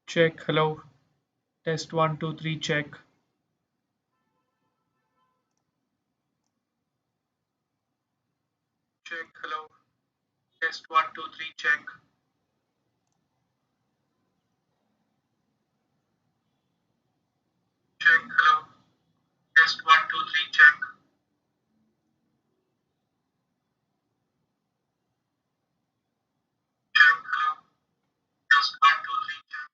Check. Hello. Test one, two, three. Check. Check. Hello. Test one, two, three. Check. Check. Hello. Test one, two, three. Check. Check. Hello. Test one, two, three. Check.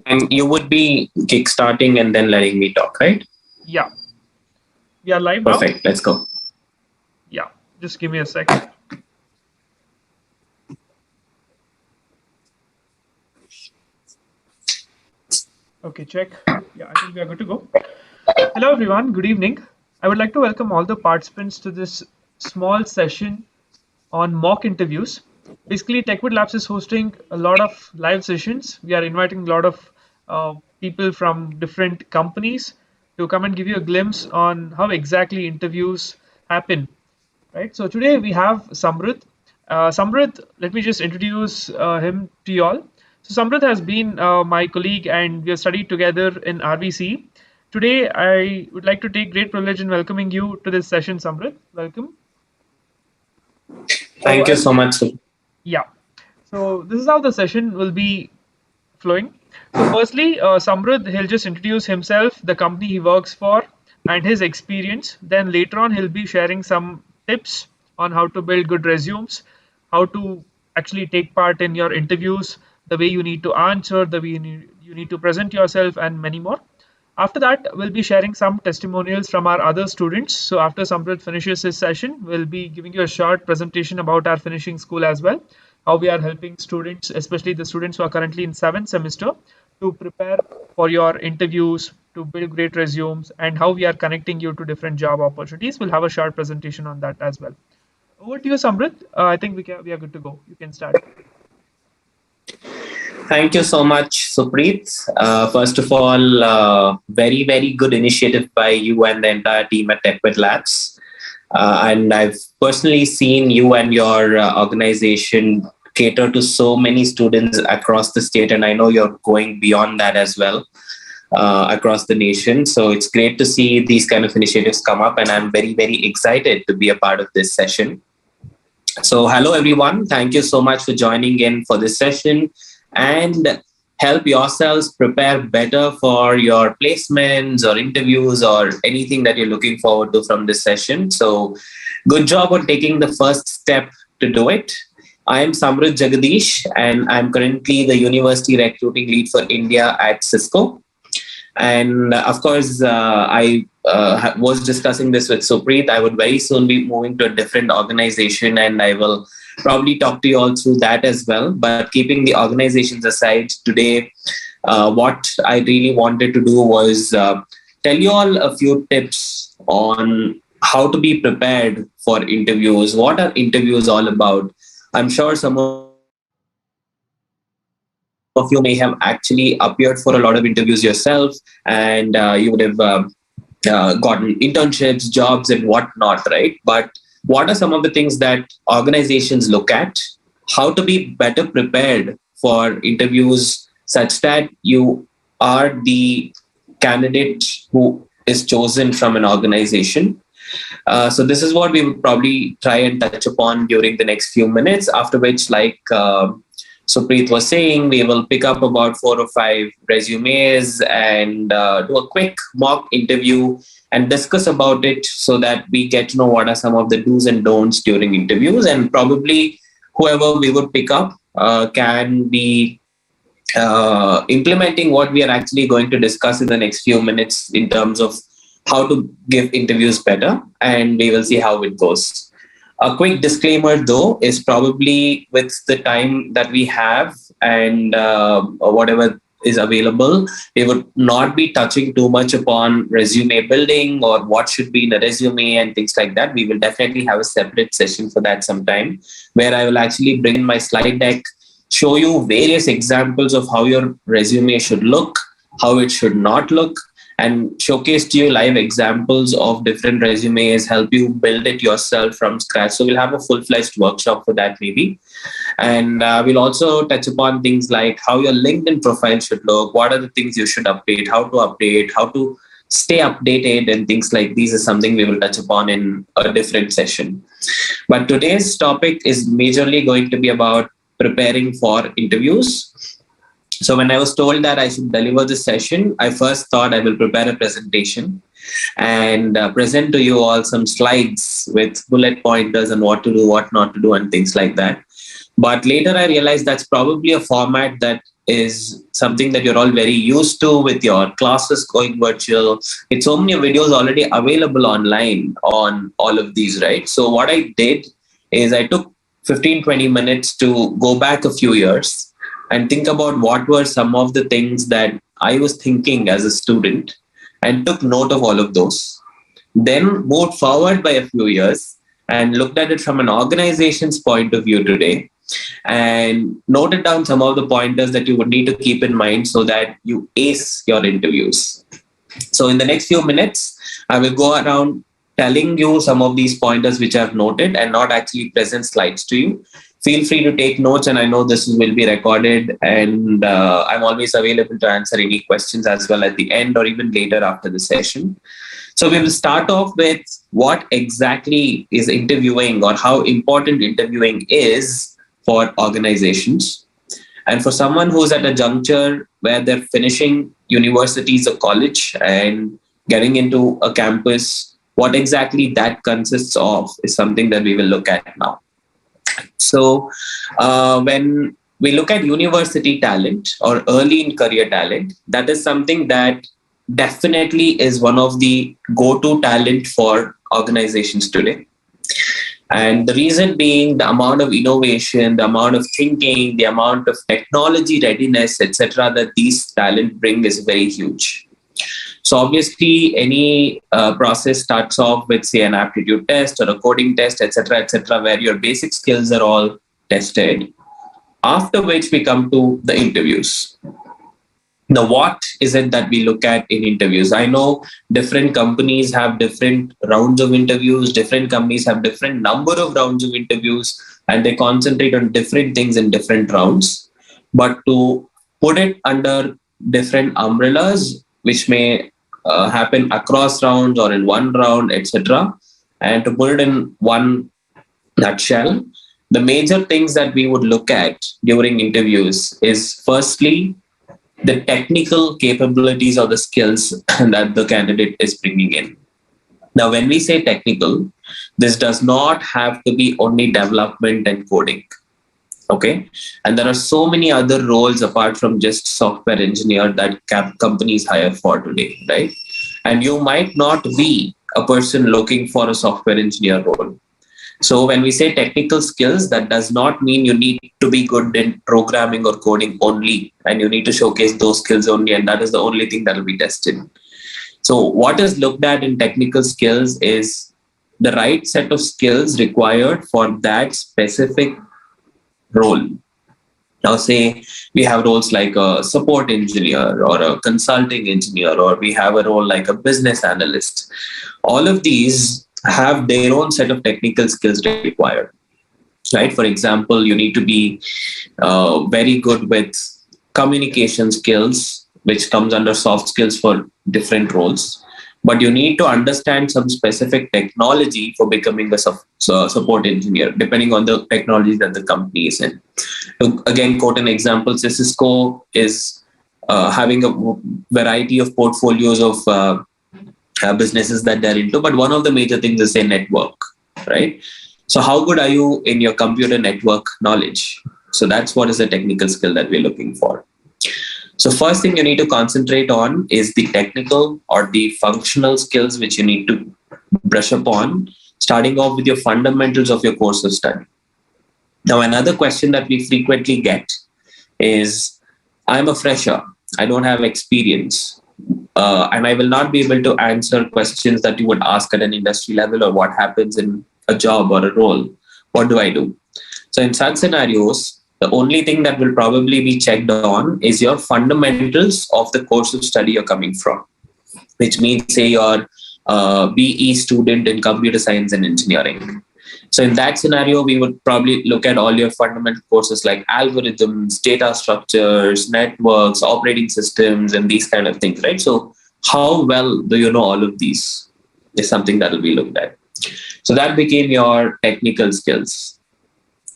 And you would be kickstarting and then letting me talk, right? Yeah, we are live now. Perfect. Let's go. Yeah, just give me a second. Okay, check. Yeah, I think we are good to go. Hello, everyone. Good evening. I would like to welcome all the participants to this small session on mock interviews. Basically, Tequed Labs is hosting a lot of live sessions. We are inviting a lot of people from different companies to come and give you a glimpse on how exactly interviews happen. Right. So today we have Samruddh. Samruddh, let me just introduce him to you all. So Samruddh has been my colleague, and we have studied together in RVC. Today, I would like to take great privilege in welcoming you to this session, Samruddh. Welcome. So Thank you so much. yeah. So this is how the session will be flowing. So firstly, Samruddh, he'll just introduce himself, the company he works for, and his experience. Then later on, he'll be sharing some tips on how to build good resumes, how to actually take part in your interviews, the way you need to answer, the way you need to present yourself, and many more. After that, we'll be sharing some testimonials from our other students. So after Samruddh finishes his session, we'll be giving you a short presentation about our finishing school as well, how we are helping students, especially the students who are currently in 7th semester, to prepare for your interviews, to build great resumes, and how we are connecting you to different job opportunities. We'll have a short presentation on that as well. Over to you, Samruddh. I think we are good to go. You can start. Thank you so much, Supreet. First of all, very, very good initiative by you and the entire team at Tequed Labs. And I've personally seen you and your organization cater to so many students across the state, and I know you're going beyond that as well across the nation. So it's great to see these kind of initiatives come up, and I'm very, very excited to be a part of this session. So, hello everyone. Thank you so much for joining in for this session, and help yourselves prepare better for your placements or interviews or anything that you're looking forward to from this session. So, good job on taking the first step to do it. I am Samruddh Jagadish, and I'm currently the University Recruiting Lead for India at Cisco. And of course, I was discussing this with Supreet. I would very soon be moving to a different organization, and I will probably talk to you all through that as well. But keeping the organizations aside, today, what I really wanted to do was tell you all a few tips on how to be prepared for interviews. What are interviews all about? I'm sure some of you may have actually appeared for a lot of interviews yourself, and you would have gotten internships, jobs, and whatnot, right? But what are some of the things that organizations look at? How to be better prepared for interviews such that you are the candidate who is chosen from an organization. So this is what we would probably try and touch upon during the next few minutes, after which, like Supreet was saying, we will pick up about 4 or 5 resumes and do a quick mock interview and discuss about it so that we get to know what are some of the do's and don'ts during interviews. And probably whoever we would pick up can be implementing what we are actually going to discuss in the next few minutes in terms of how to give interviews better, and we will see how it goes. A quick disclaimer, though, is probably with the time that we have and whatever is available, we would not be touching too much upon resume building or what should be in a resume and things like that. We will definitely have a separate session for that sometime, where I will actually bring in my slide deck, show you various examples of how your resume should look, how it should not look, and showcase to you live examples of different resumes, help you build it yourself from scratch. So we'll have a full-fledged workshop for that maybe. And we'll also touch upon things like how your LinkedIn profile should look, what are the things you should update, how to stay updated, and things like these is something we will touch upon in a different session. But today's topic is majorly going to be about preparing for interviews. So when I was told that I should deliver this session, I first thought I will prepare a presentation and present to you all some slides with bullet pointers and what to do, what not to do, and things like that. But later I realized that's probably a format that is something that you're all very used to with your classes going virtual. It's so many videos already available online on all of these, right? So what I did is I took 15-20 minutes to go back a few years and think about what were some of the things that I was thinking as a student, and took note of all of those. Then moved forward by a few years and looked at it from an organization's point of view today, and noted down some of the pointers that you would need to keep in mind so that you ace your interviews. So, in the next few minutes, I will go around telling you some of these pointers which I've noted and not actually present slides to you. Feel free to take notes, and I know this will be recorded, and I'm always available to answer any questions as well at the end or even later after the session. So, we will start off with what exactly is interviewing, or how important interviewing is for organizations. And for someone who's at a juncture where they're finishing universities or college and getting into a campus, what exactly that consists of is something that we will look at now. So, when we look at university talent or early in career talent, that is something that definitely is one of the go to talent for organizations today. And the reason being the amount of innovation, the amount of thinking, the amount of technology readiness, etc., that these talent bring is very huge. So obviously, any process starts off with, say, an aptitude test or a coding test, etc., where your basic skills are all tested. After which we come to the interviews. Now, what is it that we look at in interviews? I know different companies have different rounds of interviews, different companies have different number of rounds of interviews, and they concentrate on different things in different rounds. But to put it under different umbrellas, which may happen across rounds or in one round, etc., and to put it in one nutshell, the major things that we would look at during interviews is, firstly, the technical capabilities or the skills that the candidate is bringing in. Now, when we say technical, this does not have to be only development and coding. Okay. And there are so many other roles apart from just software engineer that companies hire for today, right? And you might not be a person looking for a software engineer role. So when we say technical skills, that does not mean you need to be good in programming or coding only, and you need to showcase those skills only, and that is the only thing that will be tested. So what is looked at in technical skills is the right set of skills required for that specific role. Now, say we have roles like a support engineer or a consulting engineer, or we have a role like a business analyst. All of these have their own set of technical skills required, right? For example, you need to be very good with communication skills, which comes under soft skills for different roles. But you need to understand some specific technology for becoming a support engineer, depending on the technology that the company is in. To again quote an example, Cisco is having a variety of portfolios of businesses that they're into, but one of the major things is, say, network, right? So how good are you in your computer network knowledge? So that's what is the technical skill that we're looking for. So first thing you need to concentrate on is the technical or the functional skills which you need to brush upon, starting off with your fundamentals of your course of study. Now, another question that we frequently get is, I'm a fresher, I don't have experience, and I will not be able to answer questions that you would ask at an industry level, or what happens in a job or a role. What do I do? So in such scenarios, the only thing that will probably be checked on is your fundamentals of the course of study you're coming from, which means, say, you're a BE student in computer science and engineering. So in that scenario, we would probably look at all your fundamental courses like algorithms, data structures, networks, operating systems, and these kind of things, right? So how well do you know all of these is something that will be looked at. So that became your technical skills.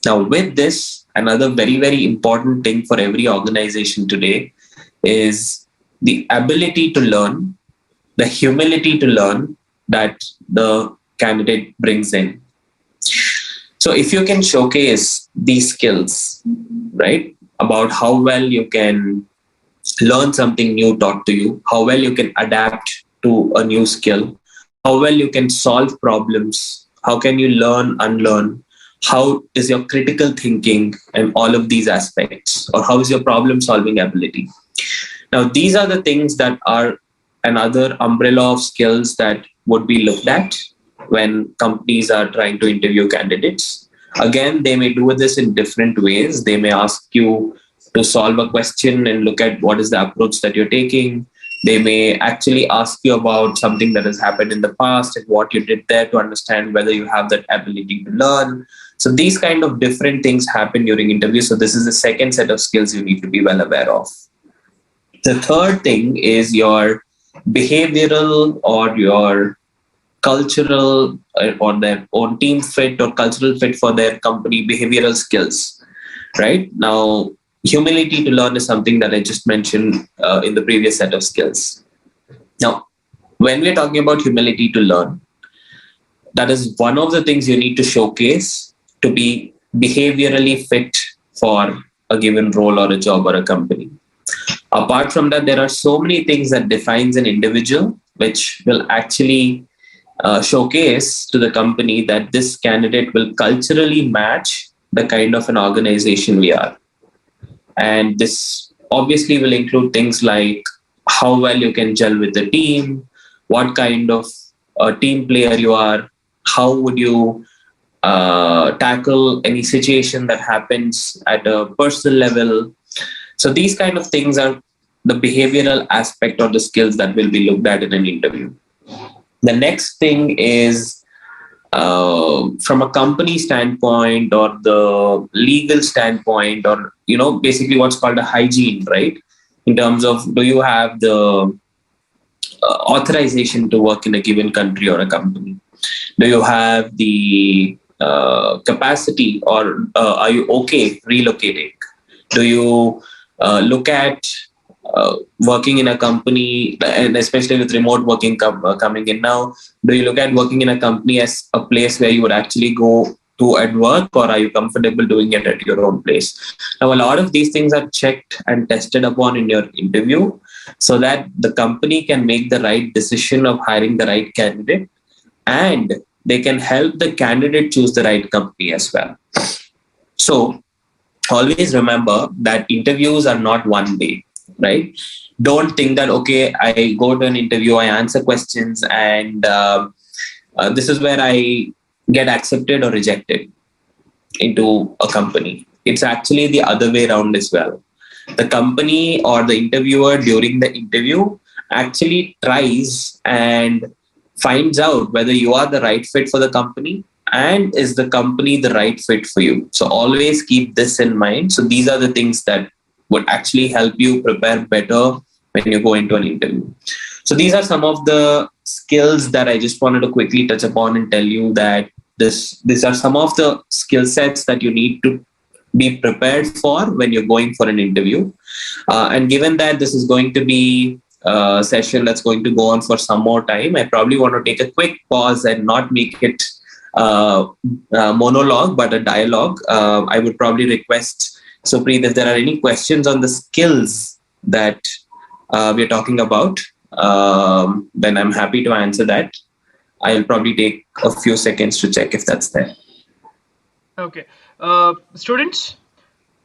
Now, with this, another very, very important thing for every organization today is the ability to learn, the humility to learn that the candidate brings in. So if you can showcase these skills, right, about how well you can learn something new taught to you, how well you can adapt to a new skill, how well you can solve problems, how can you learn, unlearn, how is your critical thinking, and all of these aspects, or how is your problem solving ability. Now, these are the things that are another umbrella of skills that would be looked at when companies are trying to interview candidates. Again, they may do this in different ways. They may ask you to solve a question and look at what is the approach that you're taking. They may actually ask you about something that has happened in the past and what you did there to understand whether you have that ability to learn. So these kind of different things happen during interviews. So this is the second set of skills you need to be well aware of. The third thing is your behavioral or your cultural or their own team fit or cultural fit for their company behavioral skills. Right now, humility to learn is something that I just mentioned in the previous set of skills. Now, when we're talking about humility to learn, that is one of the things you need to showcase to be behaviorally fit for a given role or a job or a company. Apart from that, there are so many things that defines an individual, which will actually showcase to the company that this candidate will culturally match the kind of an organization we are. And this obviously will include things like how well you can gel with the team, what kind of team player you are, how would you tackle any situation that happens at a personal level. So these kind of things are the behavioral aspect or the skills that will be looked at in an interview. The next thing is from a company standpoint or the legal standpoint, or basically what's called a hygiene, right? In terms of, do you have the authorization to work in a given country or a company? Do you have the capacity, or are you okay relocating? Do you look at working in a company, and especially with remote working coming in now, do you look at working in a company as a place where you would actually go to at work, or are you comfortable doing it at your own place? Now, a lot of these things are checked and tested upon in your interview so that the company can make the right decision of hiring the right candidate, and they can help the candidate choose the right company as well. So always remember that interviews are not one day, right? Don't think that, okay, I go to an interview, I answer questions, and this is where I get accepted or rejected into a company. It's actually the other way around as well. The company or the interviewer during the interview actually tries and finds out whether you are the right fit for the company, and is the company the right fit for you. So always keep this in mind. So these are the things that would actually help you prepare better when you go into an interview. So these are some of the skills that I just wanted to quickly touch upon and tell you that these are some of the skill sets that you need to be prepared for when you're going for an interview. And given that this is going to be a session that's going to go on for some more time, I probably want to take a quick pause and not make it a monologue, but a dialogue. I would probably request Supreet, if there are any questions on the skills that we're talking about, then I'm happy to answer that. I'll probably take a few seconds to check if that's there. Okay. Students,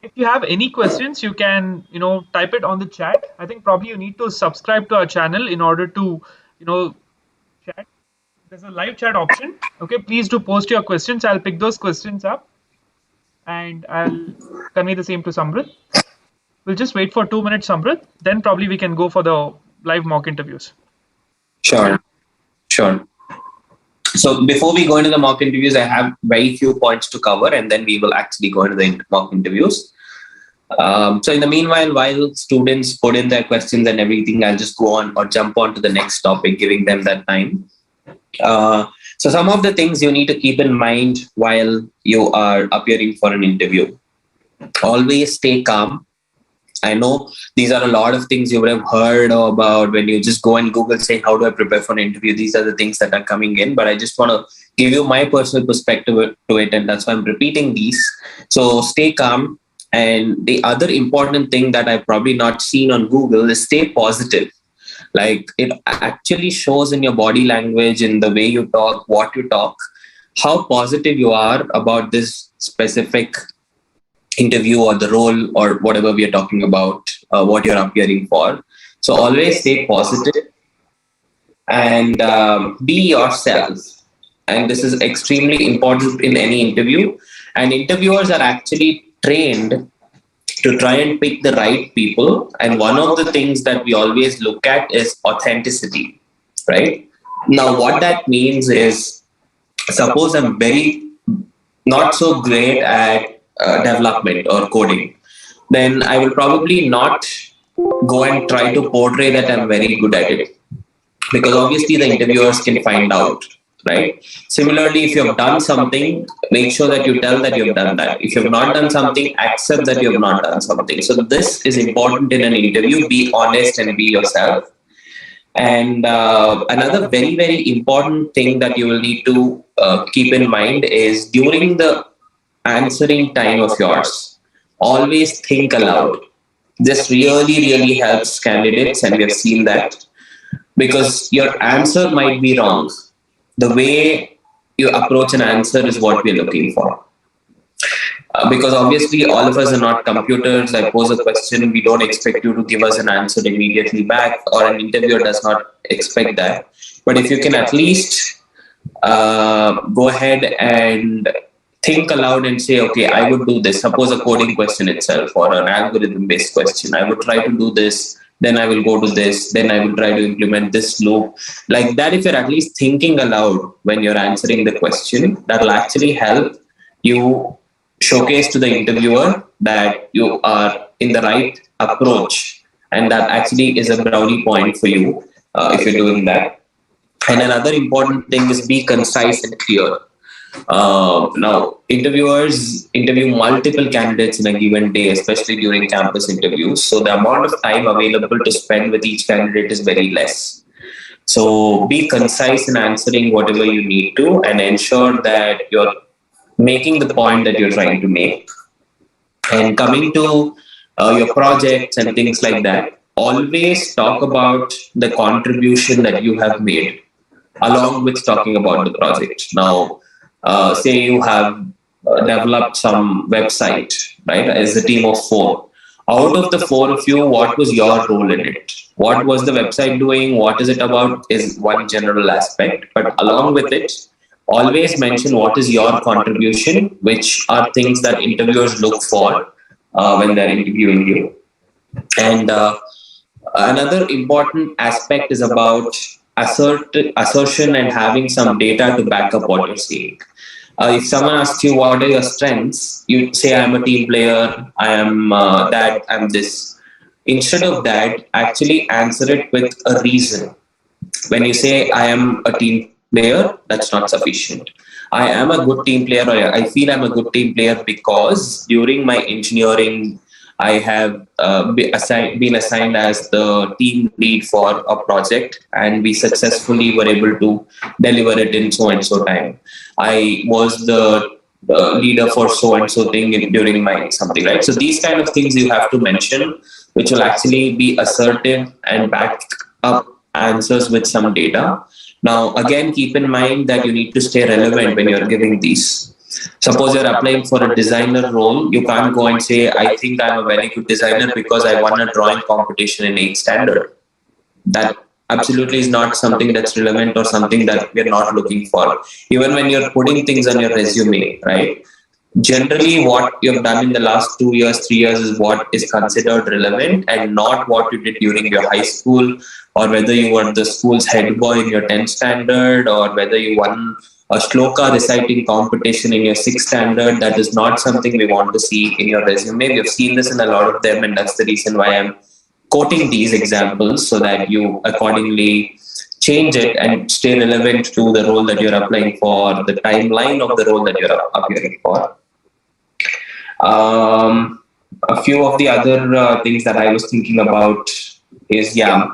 if you have any questions, you can, type it on the chat. I think probably you need to subscribe to our channel in order to, chat. There's a live chat option. Okay, please do post your questions. I'll pick those questions up and I'll convey the same to Samrit. We'll just wait for 2 minutes, Samrit. Then probably we can go for the live mock interviews. Sure, sure. So before we go into the mock interviews, I have very few points to cover, and then we will actually go into the mock interviews. So in the meanwhile, while students put in their questions and everything, I'll just go on or jump on to the next topic, giving them that time. So some of the things you need to keep in mind while you are appearing for an interview. Always stay calm. I know these are a lot of things you would have heard about when you just go and Google saying, how do I prepare for an interview? These are the things that are coming in, but I just want to give you my personal perspective to it. And that's why I'm repeating these. So stay calm And the other important thing that I've probably not seen on Google is stay positive. Like it actually shows in your body language, in the way you talk, what you talk, how positive you are about this specific interview or the role or whatever we are talking about, what you're appearing for. So always stay positive and be yourself. And this is extremely important in any interview. And interviewers are actually trained to try and pick the right people. And one of the things that we always look at is authenticity, right? Now, what that means is, suppose I'm very not so great at development or coding, then I will probably not go and try to portray that I'm very good at it, because obviously the interviewers can find out, right? Similarly, if you have done something, make sure that you tell that you have done that. If you have not done something, accept that you have not done something. So this is important in an interview. Be honest and be yourself. And another very, very important thing that you will need to keep in mind is, during the answering time of yours, always think aloud. This really, really helps candidates, and we have seen that, because your answer might be wrong. The way you approach an answer is what we're looking for. Because obviously, all of us are not computers. I pose a question, we don't expect you to give us an answer immediately back, or an interviewer does not expect that. But if you can at least go ahead and think aloud and say, okay, I would do this. Suppose a coding question itself, or an algorithm based question, I would try to do this, then I will go to this, then I will try to implement this loop. Like that, if you're at least thinking aloud when you're answering the question, that will actually help you showcase to the interviewer that you are in the right approach. And that actually is a brownie point for you if you're doing that. And another important thing is, be concise and clear. Now, interviewers interview multiple candidates in a given day, especially during campus interviews. So the amount of time available to spend with each candidate is very less. So be concise in answering whatever you need to, and ensure that you're making the point that you're trying to make. And coming to your projects and things like that, always talk about the contribution that you have made along with talking about the project. Now, say you have developed some website, right, as a team of four. Out of the four of you, what was your role in it? What was the website doing? What is it about? Is one general aspect. But along with it, always mention what is your contribution, which are things that interviewers look for when they're interviewing you. And another important aspect is about assertion and having some data to back up what you're saying. If someone asks you what are your strengths, you say I'm a team player, I am that, I'm this. Instead of that, actually answer it with a reason. When you say I am a team player, that's not sufficient. I am a good team player, or I feel I'm a good team player because during my engineering, I have been assigned as the team lead for a project, and we successfully were able to deliver it in so and so time. I was the leader for so and so thing during my something, right? So these kind of things you have to mention, which will actually be assertive and back up answers with some data. Now, again, keep in mind that you need to stay relevant when you're giving these. Suppose you're applying for a designer role, you can't go and say, I think I'm a very good designer because I won a drawing competition in 8th standard. That absolutely is not something that's relevant or something that we're not looking for. Even when you're putting things on your resume, right? Generally, what you've done in the last 2 years, 3 years is what is considered relevant, and not what you did during your high school, or whether you were the school's head boy in your 10th standard, or whether you won a shloka reciting competition in your 6th standard. That is not something we want to see in your resume. We have seen this in a lot of them, and that's the reason why I'm quoting these examples, so that you accordingly change it and stay relevant to the role that you're applying for, the timeline of the role that you're appearing for. A few of the other things that I was thinking about is, yeah,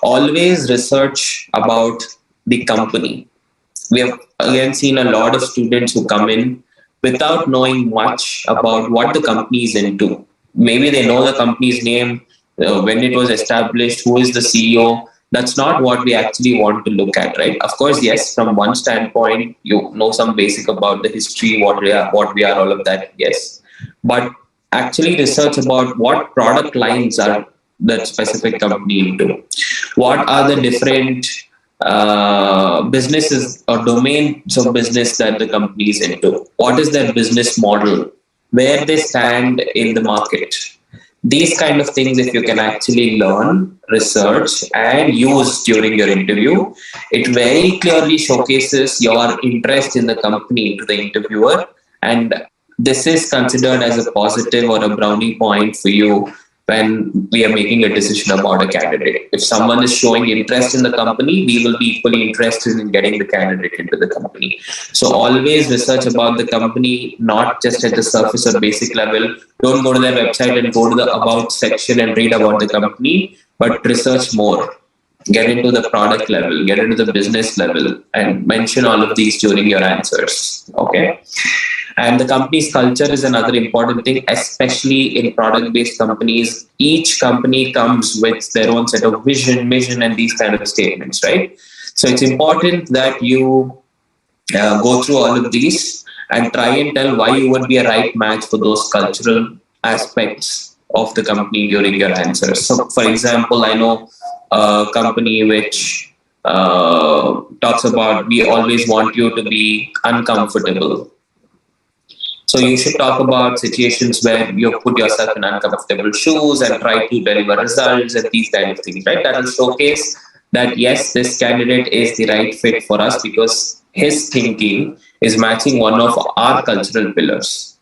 always research about the company. We have again seen a lot of students who come in without knowing much about what the company is into. Maybe they know the company's name, when it was established, who is the CEO. That's not what we actually want to look at, right? Of course, yes, from one standpoint, you know some basic about the history, what we are, all of that, yes. But actually research about what product lines are that specific company into. What are the different businesses or domains of business that the company is into? What is their business model? Where they stand in the market? These kind of things, if you can actually learn, research, and use during your interview, it very clearly showcases your interest in the company to the interviewer. And this is considered as a positive or a brownie point for you when we are making a decision about a candidate. If someone is showing interest in the company, we will be equally interested in getting the candidate into the company. So always research about the company, not just at the surface or basic level. Don't go to their website and go to the about section and read about the company, but research more. Get into the product level, get into the business level, and mention all of these during your answers. Okay. And the company's culture is another important thing, especially in product based companies. Each company comes with their own set of vision, mission, and these kind of statements, right? So it's important that you go through all of these and try and tell why you would be a right match for those cultural aspects of the company during your answers. So, for example, I know a company which talks about we always want you to be uncomfortable. So you should talk about situations where you put yourself in uncomfortable shoes and try to deliver results and these kind of things, right? That will showcase that yes, this candidate is the right fit for us because his thinking is matching one of our cultural pillars.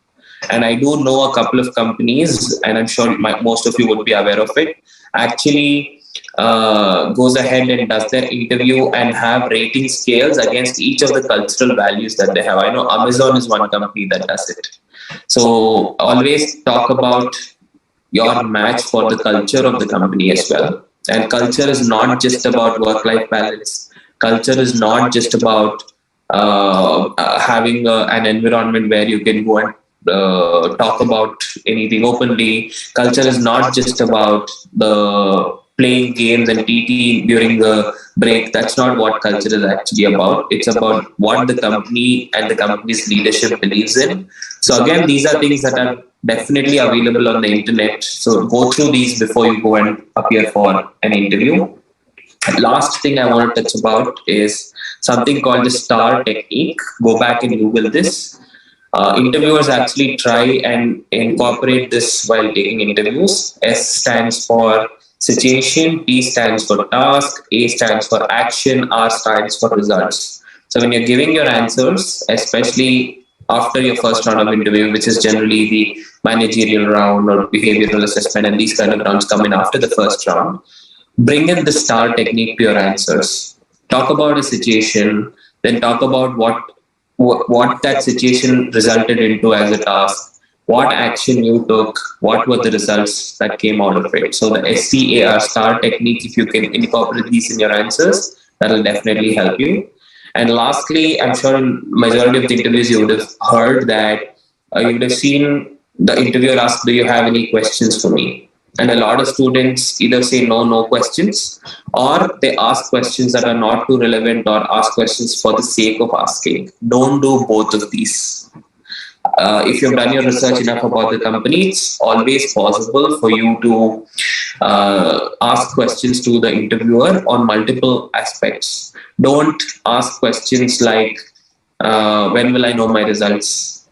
And I do know a couple of companies, and I'm sure most of you would be aware of it, actually goes ahead and does their interview and have rating scales against each of the cultural values that they have. I know Amazon is one company that does it. So always talk about your match for the culture of the company as well. And culture is not just about work-life balance. Culture is not just about having an environment where you can go and talk about anything openly. Culture is not just about the playing games and TT during the break. That's not what culture is actually about. It's about what the company and the company's leadership believes in. So again, these are things that are definitely available on the internet. So go through these before you go and appear for an interview. Last thing I want to touch about is something called the STAR technique. Go back and Google this. Interviewers actually try and incorporate this while taking interviews. S stands for situation, T stands for task, A stands for action, R stands for results. So when you're giving your answers, especially after your first round of interview, which is generally the managerial round or behavioral assessment, and these kind of rounds come in after the first round, bring in the STAR technique to your answers. Talk about a situation, then talk about what that situation resulted into as a task, what action you took, what were the results that came out of it. So the STAR technique, if you can incorporate these in your answers, that will definitely help you. And lastly, I'm sure in majority of the interviews you would have heard that you would have seen the interviewer ask, "Do you have any questions for me?" And a lot of students either say no, no questions, or they ask questions that are not too relevant or ask questions for the sake of asking. Don't do both of these. If you've done your research enough about the company, it's always possible for you to ask questions to the interviewer on multiple aspects. Don't ask questions like, when will I know my results?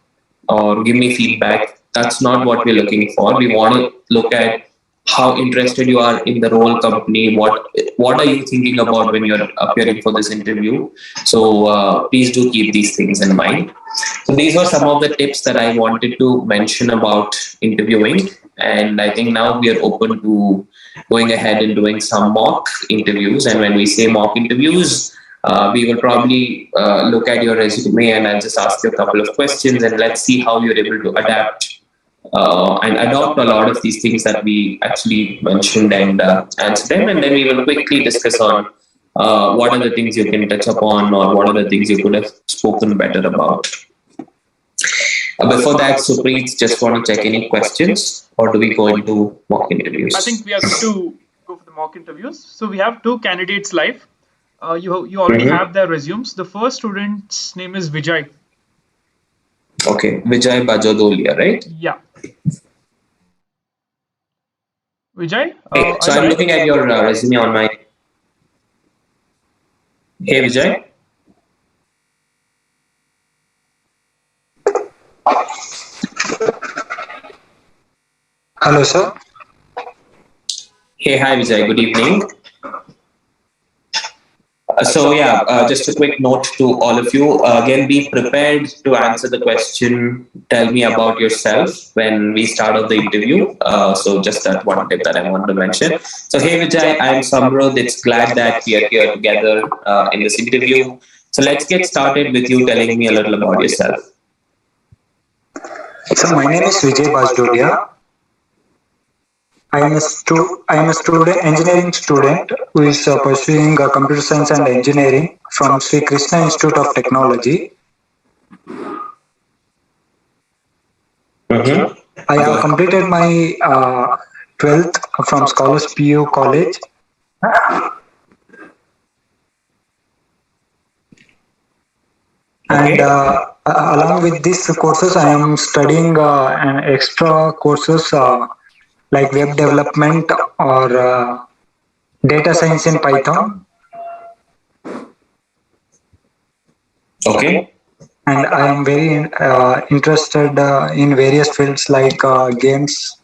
Or give me feedback. That's not what we're looking for. We want to look at how interested you are in the role company. What are you thinking about when you're appearing for this interview? So please do keep these things in mind. So these were some of the tips that I wanted to mention about interviewing. And I think now we are open to going ahead and doing some mock interviews. And when we say mock interviews, we will probably look at your resume and I'll just ask you a couple of questions and let's see how you're able to adapt and adopt a lot of these things that we actually mentioned and answer them. And then we will quickly discuss on what are the things you can touch upon or what are the things you could have spoken better about. Before that, Supreet, just want to check any questions, or do we go into mock I think interviews? we are good to go for the mock interviews. So we have two candidates live. You already Mm-hmm. have their resumes. The first student's name is Vijay. Okay, Vijay Bajodolia, right? Yeah, Vijay, Okay, are so you I'm there? looking at your resume on my. Hey, Vijay. Hello, sir. Hey, hi, Vijay. Good evening. Just a quick note to all of you. Again, be prepared to answer the question. Tell me about yourself when we start off the interview. So, just that one tip that I wanted to mention. So, hey, Vijay, I'm Samrud. It's glad that we are here together in this interview. So, let's get started with you telling me a little about yourself. So my name is Vijay Bajdolia. I am a student, engineering student who is pursuing computer science and engineering from Sri Krishna Institute of Technology. Mm-hmm. I Go have ahead. completed my 12th from Scholars PU College, and Okay. along with these courses, I am studying an extra courses like web development or data science in Python, Okay. and I am very interested in various fields like games.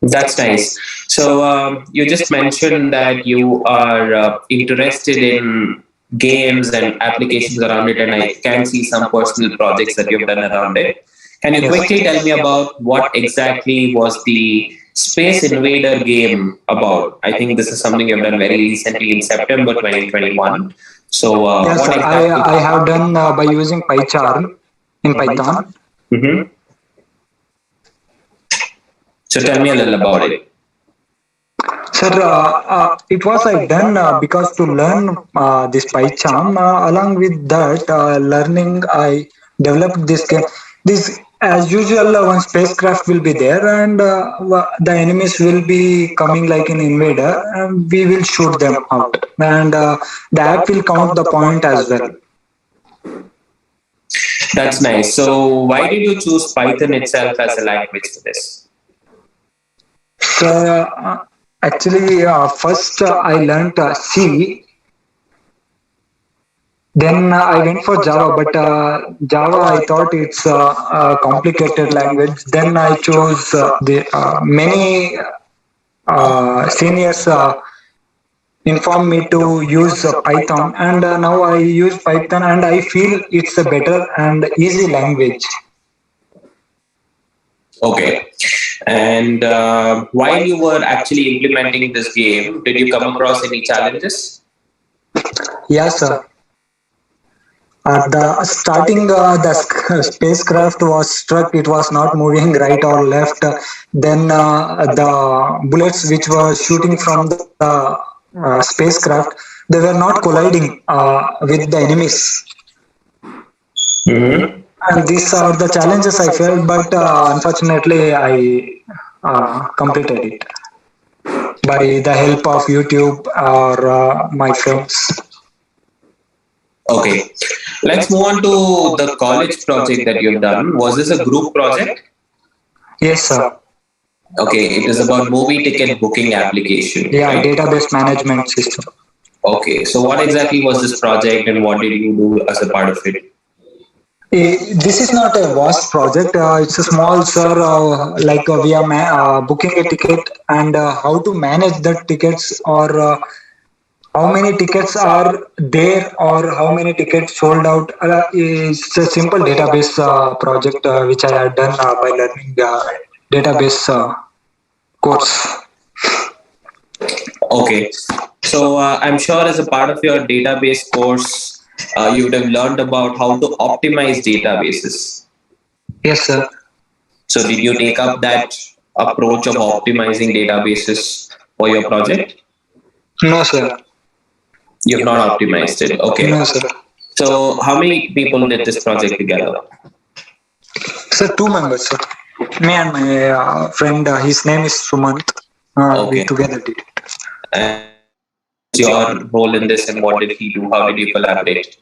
That's nice. So you just mentioned that you are interested in games and applications around it, and I can see some personal projects that you've done around it. Can you quickly tell me about what exactly was the Space Invader game about? I think this is something you've done very recently in September 2021. So Yes, what sir. exactly? I have done by using PyCharm in Python. Mhm. So tell me a little about it. Sir, it was I done because to learn this PyCharm. Along with that learning, I developed this game. This, as usual, one spacecraft will be there, and the enemies will be coming like an invader, and we will shoot them out. And the app will count the point as well. That's nice. So why did you choose Python itself as a language for this? So actually, first I learned C. Then I went for Java, but Java I thought it's a complicated language. Then I chose the many seniors informed me to use Python, and now I use Python, and I feel it's a better and easy language. Okay. And while you were actually implementing this game, did you come across any challenges? Yes, at the starting, the spacecraft was struck. It was not moving right or left. Then the bullets which were shooting from the spacecraft, they were not colliding with the enemies. Mm-hmm. And these are the challenges I felt, but unfortunately, I completed it by the help of YouTube or my friends. Okay. Let's move on to the college project that you've done. Was this a group project? Yes, sir. Okay, it is about movie ticket booking application, Yeah, right? database management system. Okay, so what exactly was this project and what did you do as a part of it? This is not a vast project. It's a small, sir. Like we are booking a ticket, and how to manage the tickets, or how many tickets are there, or how many tickets sold out. It's a simple database project which I have done by learning database course. Okay, so I'm sure as a part of your database course, you would have learned about how to optimize databases. Yes, sir. So, did you take up that approach of optimizing databases for your project? No, sir. You have not optimized it. Okay. No, sir. So, how many people did this project together? Sir, two members, sir. Me and my friend, his name is Sumant. We Okay. together did it. And what was your role in this, and what did he do? How did you collaborate?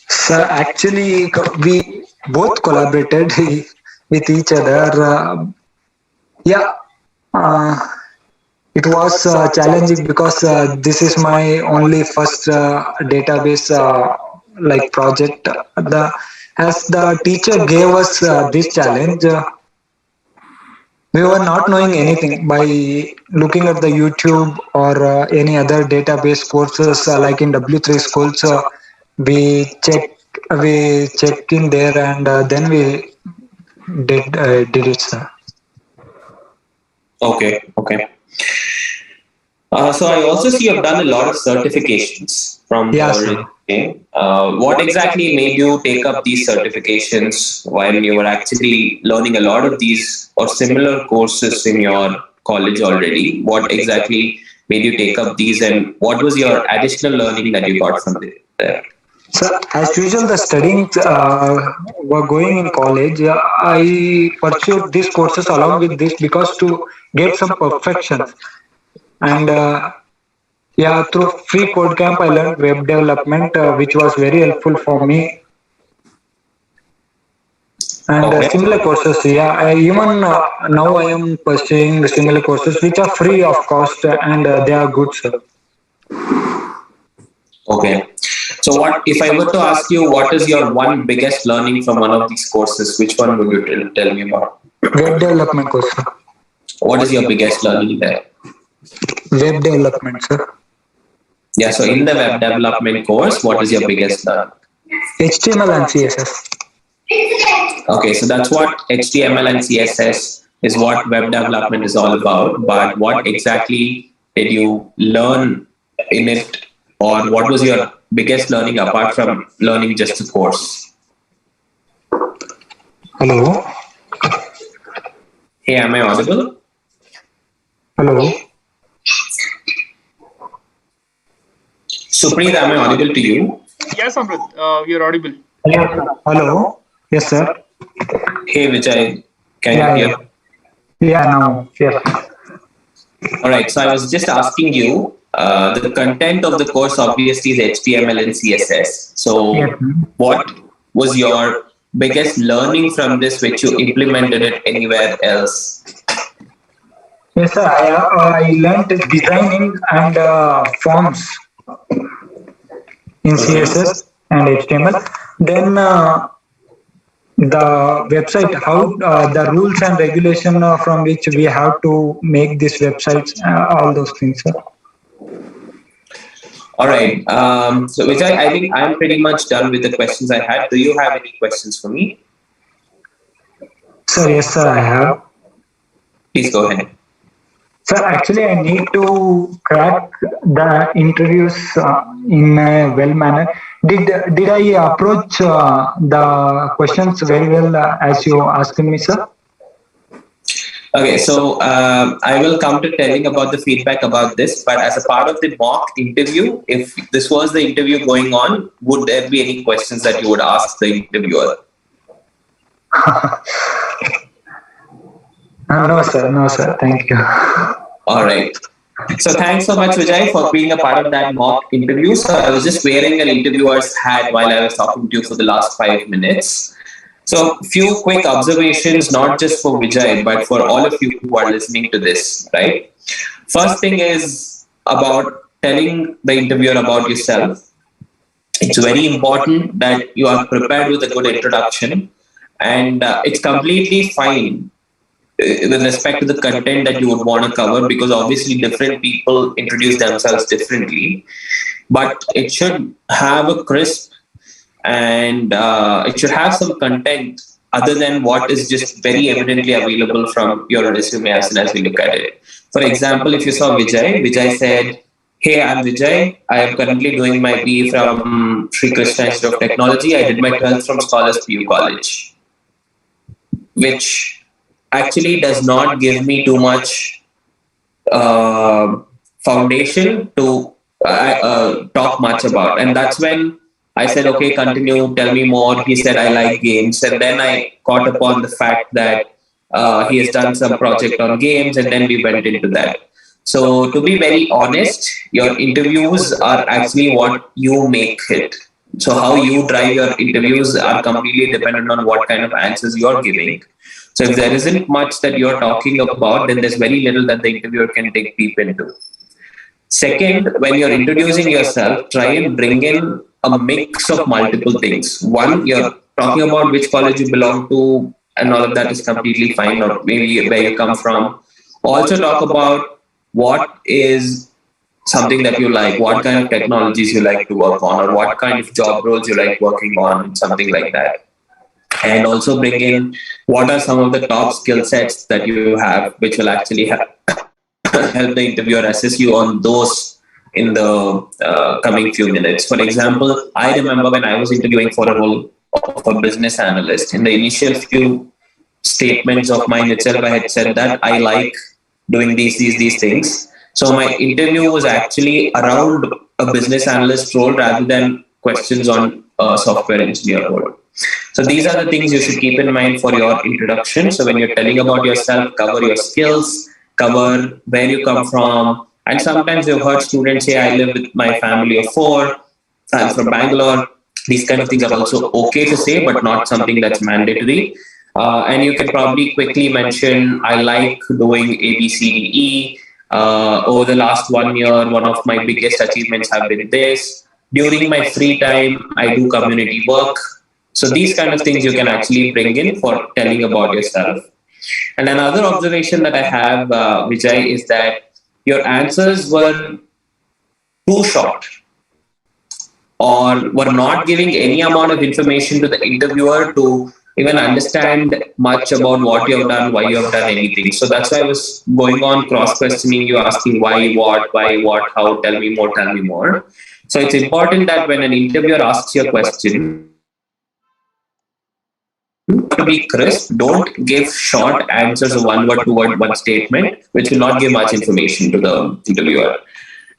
Sir, actually, we both collaborated with each other. Yeah, uh, it was challenging because this is my only first database like project. The as the teacher gave us this challenge, we were not knowing anything. By looking at the YouTube or any other database courses like in W3 schools, we check we check in there and then we did it, sir. Okay, okay. So I also see you've done a lot of certifications from Yeah, your sir. resume. What exactly made you take up these certifications while you were actually learning a lot of these or similar courses in your college already? What exactly made you take up these, and what was your additional learning that you got from there? So, as usual, the studying were going in college. I pursued these courses along with this because to get some perfections. And yeah, through free code camp, I learned web development, which was very helpful for me. And Okay. similar courses, yeah, even now I am pursuing similar courses which are free of cost and they are good, sir. Okay. So, what if I were to ask you, what is your one biggest learning from one of these courses? Which one would you tell me about? Web development course, sir. What is your biggest learning there? Web development, sir. Yeah. So, in the web development course, what is your biggest learning? HTML and CSS. Okay, so that's what HTML and CSS is what web development is all about. But what exactly did you learn in it, or what was your biggest learning apart from learning just the course? Hello. Hey, am I audible? Hello. Supreet, am I audible to you? Yes, Amrit, you're audible. Hello. Yes, sir. Hey, Vijay, can Yeah, you hear yeah. me? Yeah, now. Yes. All right, so I was just asking you, the content of the course obviously is HTML and CSS. Yes. So, what was your biggest learning from this which you implemented it anywhere else? Yes, sir. I learned designing and forms in Mhm. CSS and HTML. Then the website, how the rules and regulation from which we have to make these websites, all those things, sir. All right. So, Vijay, I think I'm pretty much done with the questions I had. Do you have any questions for me? Sir, yes, sir, I have. Please go ahead. Sir, actually, I need to crack the interviews in a well manner. Did I approach the questions very well as you asked me, sir? Okay, so I will come to telling about the feedback about this, but as a part of the mock interview, if this was the interview going on, would there be any questions that you would ask the interviewer? No, sir. No, sir. Thank you. All right. So thanks so much, Vijay, for being a part of that mock interview. So I was just wearing an interviewer's hat while I was talking to you for the last 5 minutes. So few quick observations, not just for Vijay, but for all of you who are listening to this, right? First thing is about telling the interviewer about yourself. It's very important that you are prepared with a good introduction, and it's completely fine with respect to the content that you would want to cover, because obviously different people introduce themselves differently, but it should have a crisp, and it should have some content other than what is just very evidently available from your resume as soon as we look at it. For example, if you saw Vijay said, "Hey, I'm Vijay. I am currently doing my BE from Sri Krishna Institute of Technology. I did my 12th from Scholars PU College," which actually does not give me too much uh, foundation to talk much about. And that's when I said, okay, continue, tell me more. He said, I like games. And then I caught upon the fact that he has done some project on games, and then we went into that. So, to be very honest, your interviews are actually what you make it. So, how you drive your interviews are completely dependent on what kind of answers you're giving. So, if there isn't much that you're talking about, then there's very little that the interviewer can dig deep into. Second, when you're introducing yourself, try and bring in a mix of multiple things. One, you're talking about which college you belong to, and all of that is completely fine, or maybe where you come from. Also, talk about what is something that you like, what kind of technologies you like to work on, or what kind of job roles you like working on, something like that. And also bring in what are some of the top skill sets that you have, which will actually help the interviewer assess you on those in the coming few minutes. For example, I remember when I was interviewing for a role of a business analyst, in the initial few statements of mine itself, I had said that I like doing these things. So my interview was actually around a business analyst role rather than questions on a software engineer role. So these are the things you should keep in mind for your introduction. So when you're telling about yourself, cover your skills, cover where you come from. And sometimes you've heard students say, I live with my family of four, I'm from Bangalore. These kind of things are also okay to say, but not something that's mandatory. And you can probably quickly mention, I like doing A, B, C, D, E. Over the last 1 year, one of my biggest achievements have been this. During my free time, I do community work. So these kind of things you can actually bring in for telling about yourself. And another observation that I have, Vijay, is that your answers were too short or were not giving any amount of information to the interviewer to even understand much about what you have done, why you have done anything. So that's why I was going on cross questioning you, asking why, what, how, tell me more, tell me more. So it's important that when an interviewer asks you a question, to be crisp, don't give short answers of one word, two word, one statement, which will not give much information to the interviewer.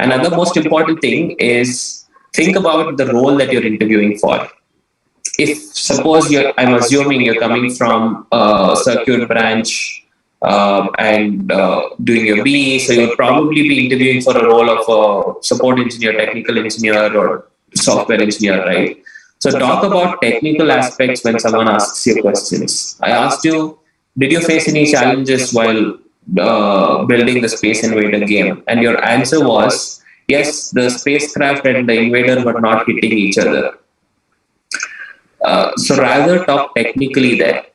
Another most important thing is think about the role that you're interviewing for. If suppose I'm assuming you're coming from a circuit branch and doing your BE, so you'll probably be interviewing for a role of a support engineer, technical engineer, or software engineer, right? So talk about technical aspects when someone asks you questions. I asked you, did you face any challenges while building the Space Invader game? And your answer was, yes, the spacecraft and the invader were not hitting each other. So rather talk technically there.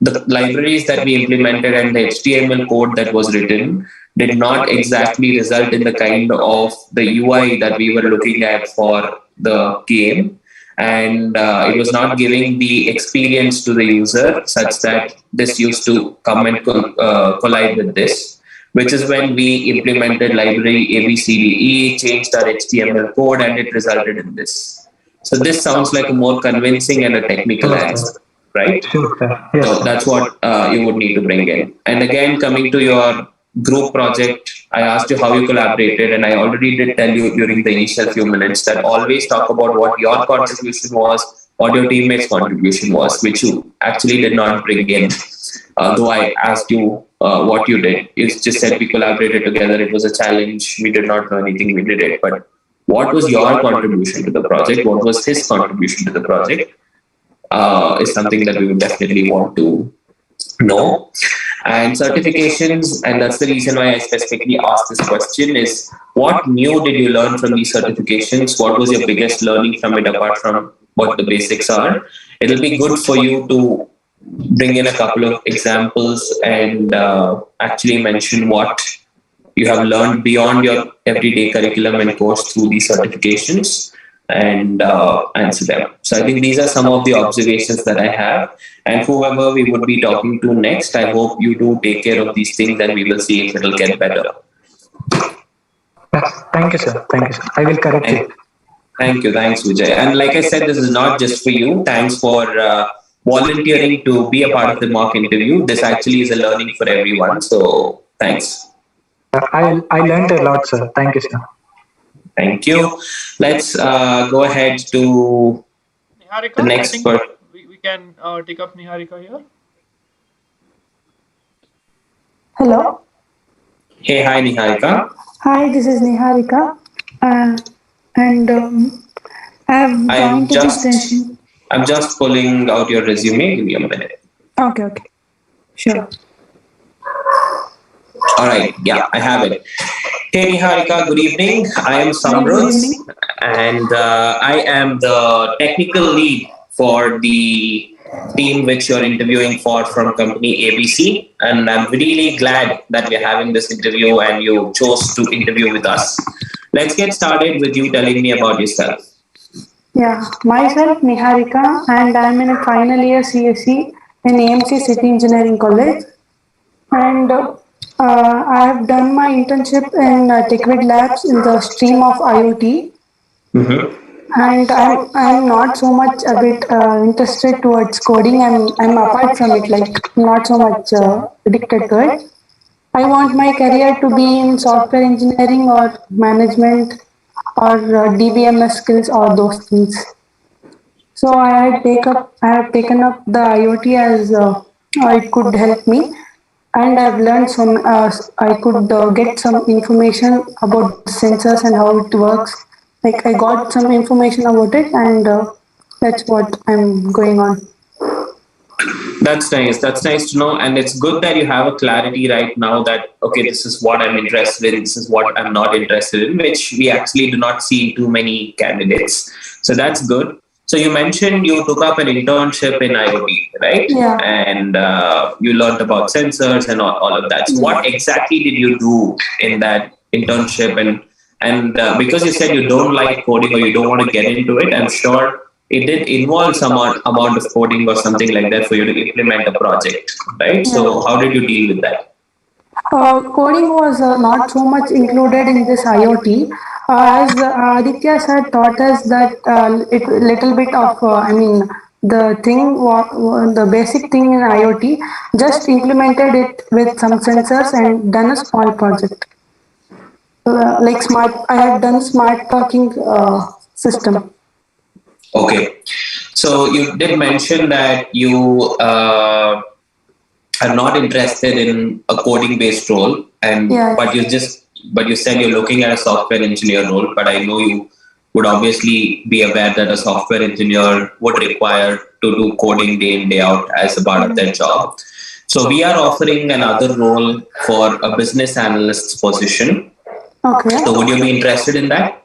The libraries that we implemented and the HTML code that was written did not exactly result in the kind of the UI that we were looking at for the game. And it was not giving the experience to the user such that this used to come and collide with this, which is when we implemented library ABCDE, changed our HTML code, and it resulted in this. So this sounds like a more convincing and a technical answer, right? Sure, sir. Yes, So sir. that's what you would need to bring in. And again, coming to your group project, I asked you how you collaborated, and I already did tell you during the initial few minutes that always talk about what your contribution was, what your teammates' contribution was, which you actually did not bring in. Though I asked you what you did, you just said we collaborated together. It was a challenge. We did not know anything. We did it, but what was your contribution to the project? What was his contribution to the project? Is something that we would definitely want to know. And certifications, and that's the reason why I specifically asked this question, is what new did you learn from these certifications? What was your biggest learning from it apart from what the basics are? It'll be good for you to bring in a couple of examples and actually mention what you have learned beyond your everyday curriculum and course through these certifications, and answer them. So I think these are some of the observations that I have. And whoever we would be talking to next, I hope you do take care of these things, and we will see if it will get better. Yes, thank you, sir. Thank you, sir. I will correct it. Thank you. Thanks, Vijay. And like I said, this is not just for you. Thanks for volunteering to be a part of the mock interview. This actually is a learning for everyone. So thanks. I learned a lot, sir. Thank you, sir. Thank you. Let's go ahead to the Niharika, I next think person. we can take up Niharika here. Hello. Hey, hi, Niharika. Hi, this is Niharika. Uh, and I've I'm joined to this just session. I'm just pulling out your resume. Give me a minute. Okay, okay. Sure. All right. Yeah, I have it. Hey, Niharika. Good evening. I am Very good Samrudh, evening. and I am the technical lead for the team which you're interviewing for from company ABC. And I'm really glad that we're having this interview and you chose to interview with us. Let's get started with you telling me about yourself. Yeah, myself Niharika, and I'm in a final year CSE in AMC City Engineering College. And I have done my internship in Tequed Labs in the stream of IoT. Mm-hmm. And I'm not so much a bit interested towards coding. I'm apart from it, like not so much addicted to it. I want my career to be in software engineering or management or DBMS skills or those things. So I have taken up the IoT as it could help me, and I've learned some. I could get some information about the sensors and how it works. Like I got some information about it, and that's what I'm going on. That's nice. That's nice to know. And it's good that you have a clarity right now that, okay, this is what I'm interested in, this is what I'm not interested in, which we actually do not see in too many candidates. So that's good. So you mentioned you took up an internship in IoT, right? Yeah. And you learned about sensors and all of that. So what exactly did you do in that internship? And because you said you don't like coding or you don't want to get into it, I'm sure it did involve some amount of coding or something like that for you to implement a project, right? So how did you deal with that? Coding was not so much included in this IoT. As Aditya had taught us that it little bit of, the the basic thing in IoT, just implemented it with some sensors and done a small project. Like smart, I have done smart parking system. Okay, so you did mention that you are not interested in a coding based role, and Yeah. but you said you're looking at a software engineer role, but I know you would obviously be aware that a software engineer would require to do coding day in day out as a part of their job. So we are offering another role for a business analyst's position. Okay. So would you be interested in that?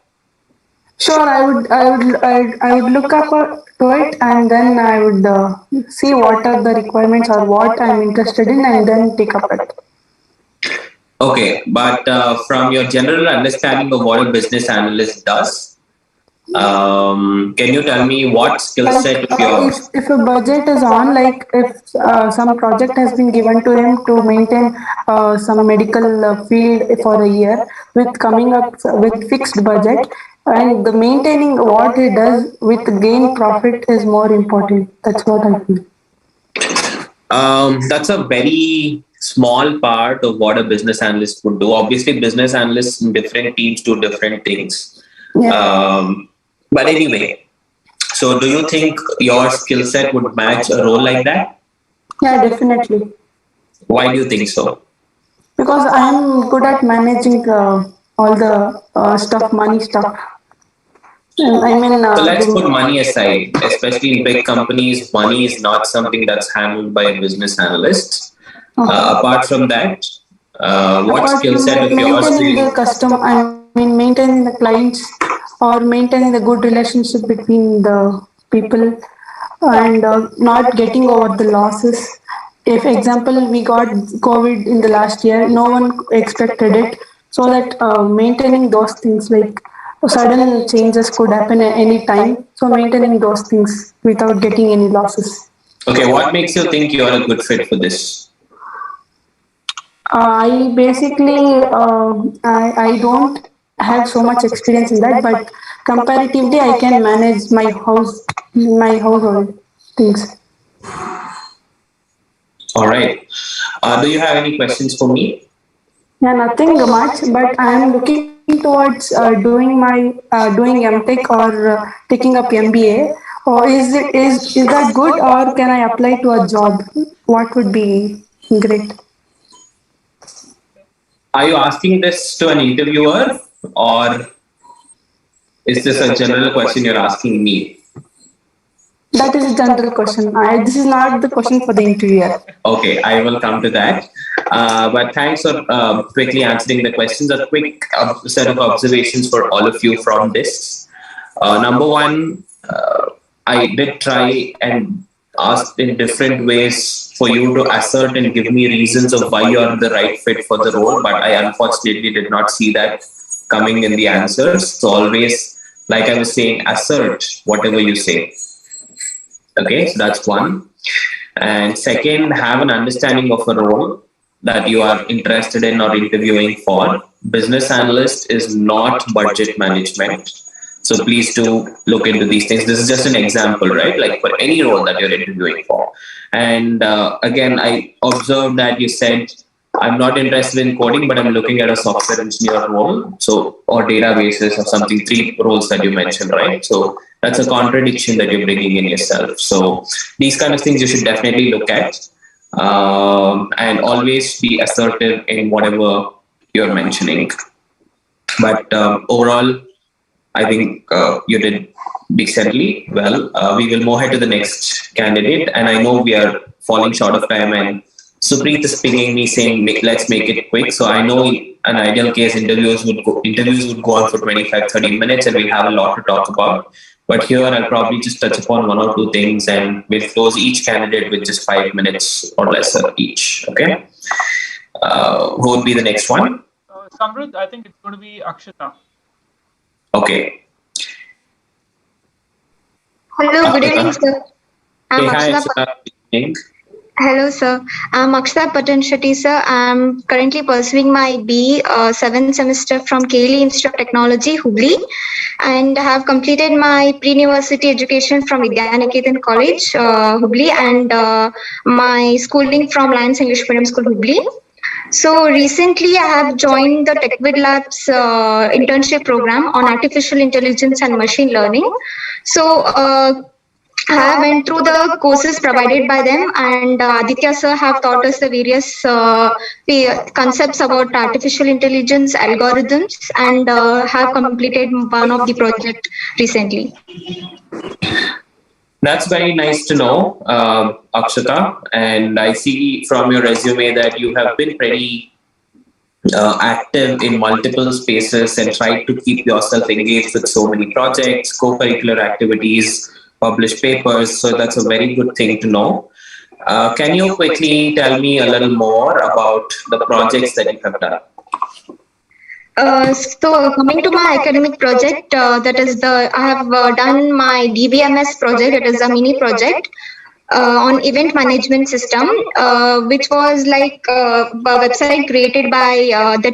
Sure, I would look up to it, and then I would see what are the requirements or what I'm interested in, and then take up it. Okay, but from your general understanding of what a business analyst does, can you tell me what skill Like set of yours? if a budget is on, like if some project has been given to him to maintain some medical field for a year, with coming up with fixed budget, and the maintaining what he does with gain profit is more important. That's what I feel. That's a very small part of what a business analyst would do. Obviously, business analysts in different teams do different things. Yeah. But anyway, so do you think your skill set would match a role like that? Yeah, definitely. Why do you think so? Because I'm good at managing all the stuff, money stuff. So let's put money aside, especially in big companies, money is not something that's handled by a business analyst. Apart from that, what apart skill from set that, of yours do maintaining the you? custom, I mean, maintaining the clients or maintaining the good relationship between the people, and not getting over the losses. If example we got COVID in the last year, no one expected it, so that maintaining those things, like sudden changes could happen at any time. So maintaining those things without getting any losses. Okay, what makes you think you're a good fit for this? I basically I don't have so much experience in that, but comparatively I can manage my household things. All right. Do you have any questions for me? Yeah, nothing much, but I am looking towards doing MTech or taking up MBA? Or is that good, or can I apply to a job? What would be great? Are you asking this to an interviewer, or is this a general question you're asking me? That is a general question. This is not the question for the interviewer. Okay, I will come to that. But thanks for quickly answering the questions. A quick set of observations for all of you from this. Number one, I did try and ask in different ways for you to assert and give me reasons of why you are the right fit for the role, but I unfortunately did not see that coming in the answers. So always, like I was saying, assert whatever you say. Okay, so that's one. And second, have an understanding of a role that you are interested in or interviewing for. Business analyst is not budget management. So please do look into these things. This is just an example, right? Like for any role that you're interviewing for. And again, I observed that you said, I'm not interested in coding, but I'm looking at a software engineer role. So, or databases or something, three roles that you mentioned, right? So that's a contradiction that you're bringing in yourself. So these kind of things you should definitely look at, and always be assertive in whatever you're mentioning. But overall, I think you did decently well. We will move ahead to the next candidate, and I know we are falling short of time, and Supreet is pinging me saying, let's make it quick. So I know an ideal case interviews would go on for 25-30 minutes, and we'll have a lot to talk about. But here I'll probably just touch upon one or two things, and we'll close each candidate with just 5 minutes or less each. Okay. Who would be the next one? Samrud, I think it's going to be Akshita. Okay. Hello, good evening, sir. Hey, hi, Akshita. Good evening. Hello, sir. I'm Akshita Patanshati, sir. I'm currently pursuing my BE 7th semester from KLE Institute of Technology, Hubli, and have completed my pre-university education from Vidyaniketan College, Hubli, and my schooling from Lions English Medium School, Hubli. So recently, I have joined the Tequed Labs internship program on artificial intelligence and machine learning. So I went through the courses provided by them, and Aditya sir have taught us the various concepts about artificial intelligence algorithms, and have completed one of the project recently. That's very nice to know, Akshata. And I see from your resume that you have been pretty active in multiple spaces and tried to keep yourself engaged with so many projects, co-curricular activities, published papers. So that's a very good thing to know. Can you quickly tell me a little more about the projects that you have done? So coming to my academic project, that is I have done my DBMS project. It is a mini project on event management system, which was like a website created by the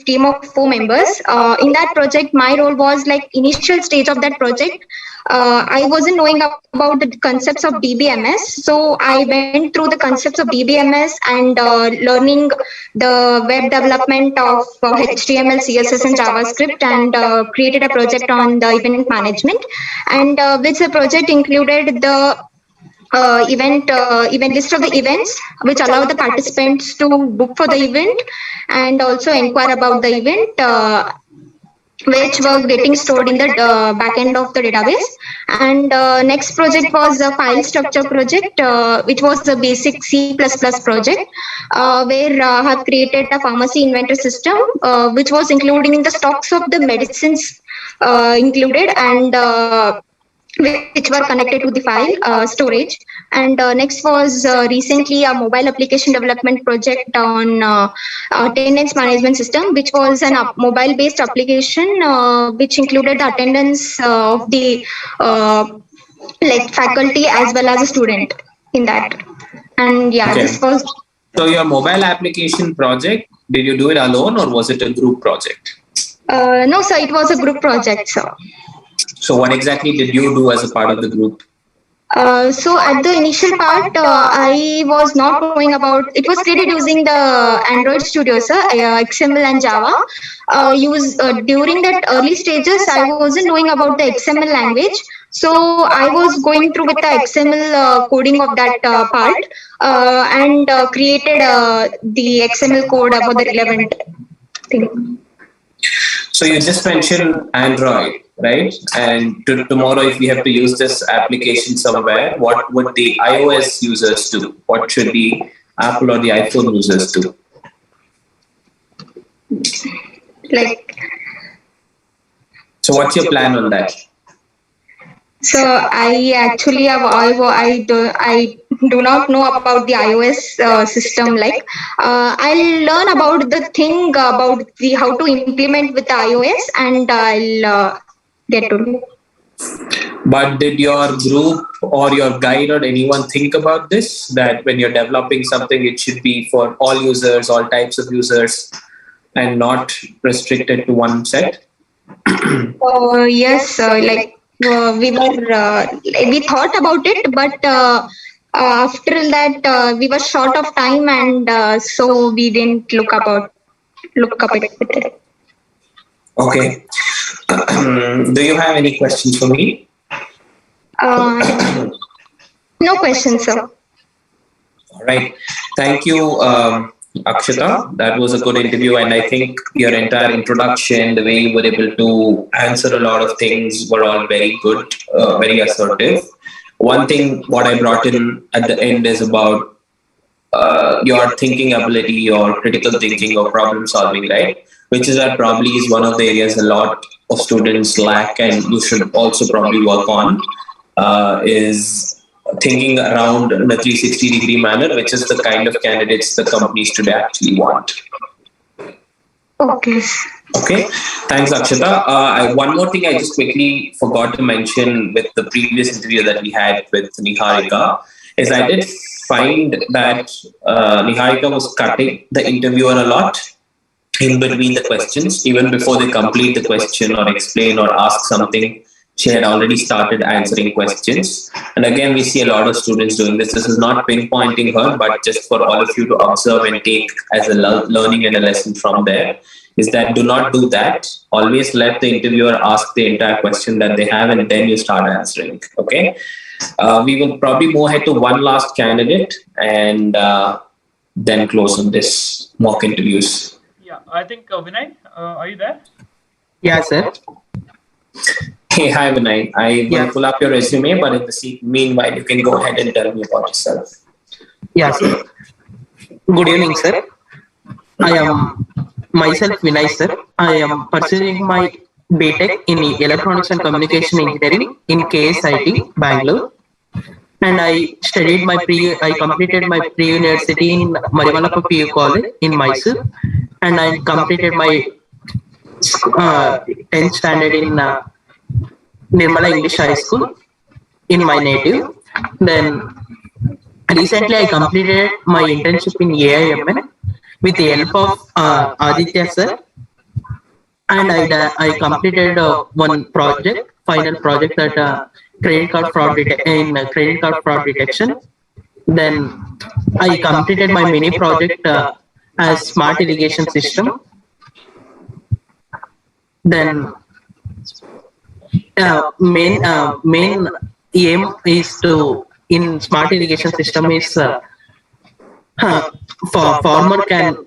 team of 4 members. In that project, my role was like initial stage of that project. I wasn't knowing about the concepts of DBMS, so I went through the concepts of DBMS and learning the web development of HTML, CSS, and JavaScript, and created a project on the event management, and which the project included the event list of the events which allow the participants to book for the event and also inquire about the event, which were getting stored in the back end of the database. And next project was a file structure project, which was a basic C++ project, where I have created a pharmacy inventory system, which was including the stocks of the medicines included, and which were connected to the file storage. And next was recently a mobile application development project on attendance management system, which was an mobile based application which included the attendance of the like faculty as well as a student in that. And yeah, Okay. this was. So your mobile application project, did you do it alone or was it a group project? No, sir, it was a group project, sir. So what exactly did you do as a part of the group? So at the initial part, I was not knowing about. It was created using the Android Studio, sir, XML and Java. Use During that early stages, I wasn't knowing about the XML language. So I was going through with the XML coding of that part and created the XML code for the relevant thing. So you just mentioned Android, right? And tomorrow, if we have to use this application somewhere, what would the iOS users do? What should the Apple or the iPhone users do? Like, so what's your plan on that? so I actually have I do not know about the iOS system. Like I'll learn about the thing about the how to implement with the iOS, and I'll get to know. But did your group or your guide or anyone think about this? That when you're developing something, it should be for all users, all types of users, and not restricted to one set? Yes, like we thought about it, but after that we were short of time, and so we didn't look up it. Okay. Do you have any questions for me? No questions, sir. All right. Thank you, Akshata. That was a good interview, and I think your entire introduction, the way you were able to answer a lot of things, were all very good, very assertive. One thing, what I brought in at the end is about your thinking ability, your critical thinking or problem solving, right? Which is that probably is one of the areas a lot of students lack, and you should also probably work on. Is thinking around in a 360-degree manner, which is the kind of candidates the companies today actually want. Okay. Okay, thanks, Akshata. One more thing I just quickly forgot to mention with the previous interview that we had with Niharika is I did find that Niharika was cutting the interviewer a lot in between the questions, even before they complete the question or explain or ask something. She had already started answering questions. And again, we see a lot of students doing this. This is not pinpointing her, but just for all of you to observe and take as a learning and a lesson from there, is that do not do that. Always let the interviewer ask the entire question that they have, and then you start answering. Okay. We will probably move ahead to one last candidate and then close on this mock interviews. Yeah, I think Vinay, are you there? Yeah, sir. Hey, hi Vinay. I will pull up your resume, but in the meanwhile, you can go ahead and tell me about yourself. Yeah, sir. Good evening, sir. I am myself Vinay, sir. I am pursuing my BTech in Electronics and Communication Engineering in KSIT, Bangalore. And I completed my pre-university in Marimalappa PU College in Mysore. And I completed my 10th standard in Nirmala English High School in my native. Then recently I completed my internship in AIML with the help of Aditya sir, and I completed one project, final project that credit card fraud detection. Then I completed my mini project as smart irrigation system. Then main aim is to in smart irrigation system is for farmer can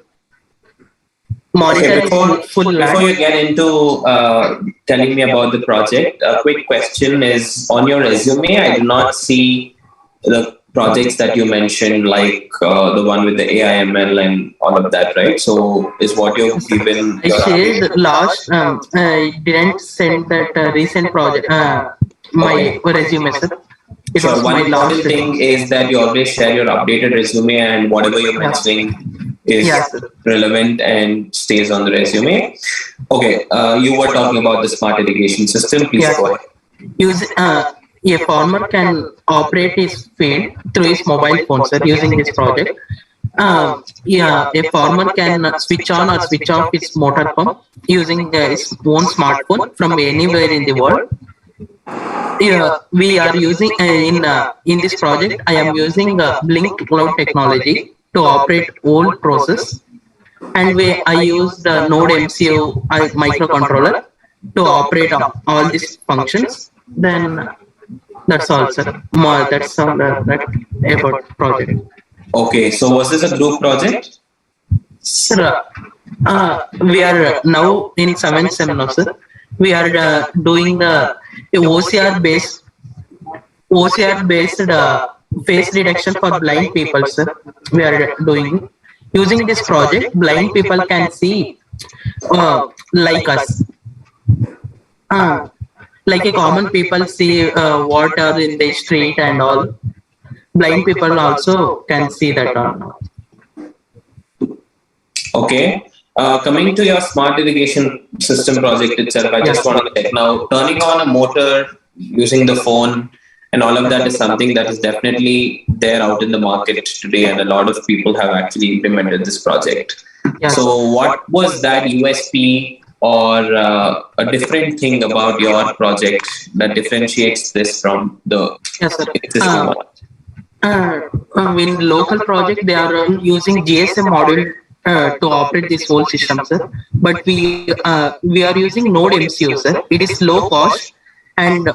monitor full land. Before you get into telling me about the project, a quick question is on your resume. I do not see the projects that you mentioned, like the one with the AIML and all of that, right? So is what you've given. I shared last. I didn't send that recent project. My resume, sir. It was one my last important thing is that you always share your updated resume, and whatever you're mentioning is relevant and stays on the resume. Okay, you were talking about the smart irrigation system. Please go ahead. A farmer can operate his field through his mobile phone, sir, using this project. A farmer can switch on or switch off his motor pump using his own smartphone from anywhere in the world. Yeah, we are using in this project. I am using Blink Cloud technology to operate old process, and I used Node MCU microcontroller to operate all these functions. Then that's all, sir. That's all that about project. Okay, so was this a group project? Sir, we are now in 7th sem now, sir. We are doing the OCR based face detection for blind people, sir. We are doing using this project. Blind people can see like us, uh, like a common people see what are in the street and all. Blind people also can see that. Okay. Coming to your smart irrigation system project itself, I just Yes. want to check now. Turning on a motor using the phone and all of that is something that is definitely there out in the market today, and a lot of people have actually implemented this project. Yes. So, what was that USP or a different thing about your project that differentiates this from the Yes, sir. existing one? In local project, they are using GSM module to operate this whole system, sir. But we are using Node MCU, sir. It is and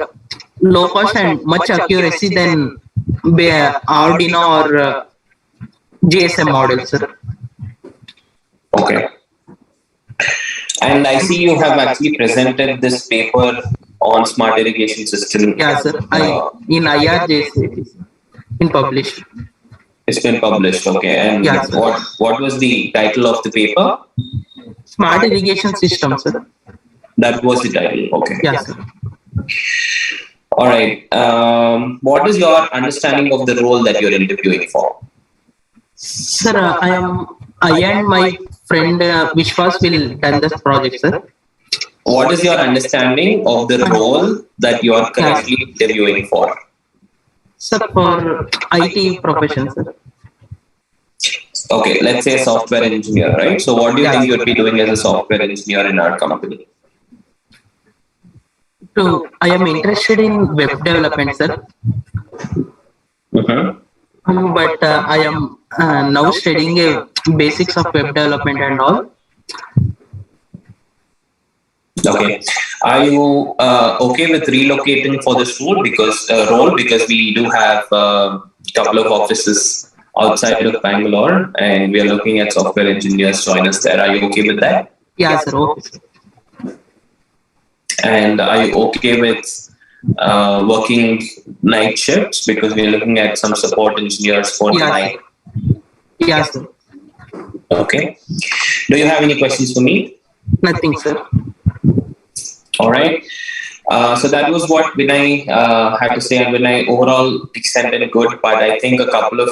low cost and much accuracy than Arduino or GSM model, sir. Okay. And I see you have actually presented this paper on smart irrigation system. Yeah, sir. In IRJC it is in published. It's been published, okay. And Yeah, sir. what was the title of the paper? Smart irrigation system, sir. That was the title, okay. Yeah, sir. All right. What is your understanding of the role that you're interviewing for? Sir, I and my friend Vishwas will done this project, sir. What is your understanding of the role that you are currently interviewing for? Sir, for IT profession, sir. Okay, let's say software engineer, right? So what do you think you'd be doing as a software engineer in our company? I am interested in web development, sir. But I am now studying basics of web development and all. Okay. Are you okay with relocating for this role? Because we do have a couple of offices outside of Bangalore, and we are looking at software engineers join us there. Are you okay with that? Yeah, sir. Okay, sir. And are you okay with working night shifts? Because we are looking at some support engineers for Yeah. night. Yeah, sir. Okay. Do you have any questions for me? Nothing, sir. All right. So that was what Vinay had to say, and Vinay overall extended good, but I think a couple of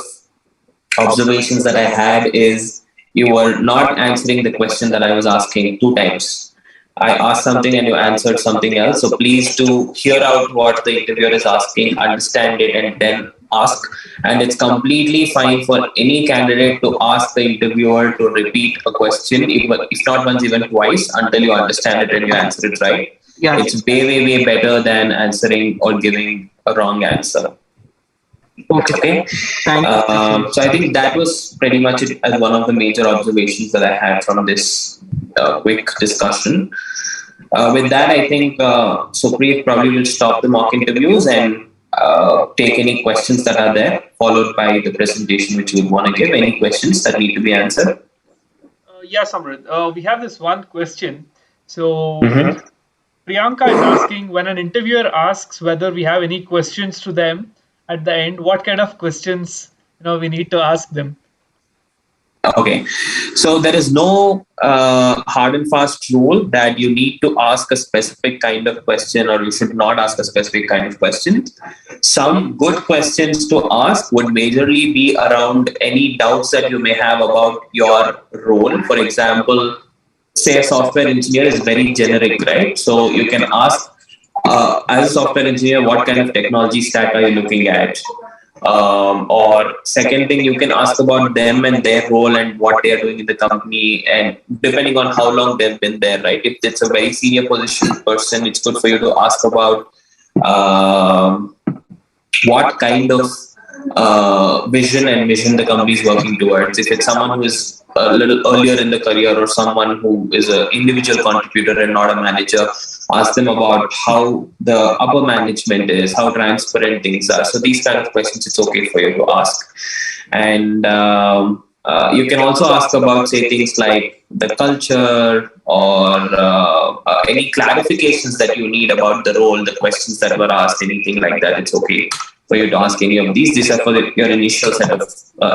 observations that I had is you were not answering the question that I was asking 2 times. I asked something and you answered something else. So please do hear out what the interviewer is asking, understand it, and then ask. And it's completely fine for any candidate to ask the interviewer to repeat a question, if not once, even twice, until you understand it and you answer it right. Yeah. It's way better than answering or giving a wrong answer. Okay. Thank you. So I think that was pretty much it as one of the major observations that I had from this quick discussion. With that, I think Supreet probably will stop the mock interviews and take any questions that are there, followed by the presentation which you would want to give. Any questions that need to be answered? Yeah, Samrit. We have this one question. So Priyanka is asking, when an interviewer asks whether we have any questions to them at the end, what kind of questions we need to ask them? Okay, so there is no hard and fast rule that you need to ask a specific kind of question or you should not ask a specific kind of question. Some good questions to ask would majorly be around any doubts that you may have about your role. For example, say a software engineer is very generic, right? So you can ask, as a software engineer, what kind of technology stack are you looking at? Or second thing, you can ask about them and their role and what they are doing in the company, and depending on how long they've been there, right? If it's a very senior position person, it's good for you to ask about um, what kind of vision and mission the company is working towards. If it's someone who is a little earlier in the career or someone who is an individual contributor and not a manager, ask them about how the upper management is, how transparent things are. So these kind of questions, it's okay for you to ask. And you can also ask about, say, things like the culture or any clarifications that you need about the role, the questions that were asked, anything like that. It's okay for you to ask any of these. These are for your initial set of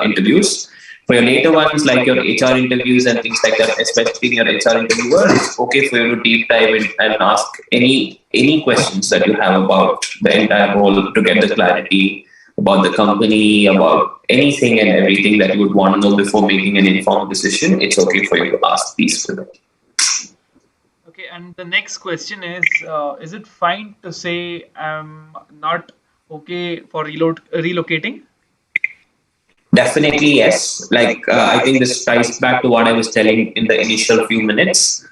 interviews. For your later ones, like your HR interviews and things like that, especially in your HR interviewer, it's okay for you to deep dive in and ask any questions that you have about the entire role to get the clarity about the company, about anything and everything that you would want to know before making an informed decision. It's okay for you to ask these for them. Okay, and the next question is it fine to say I'm not okay for relocating? Definitely, yes. Like, I think this ties back to what I was telling in the initial few minutes.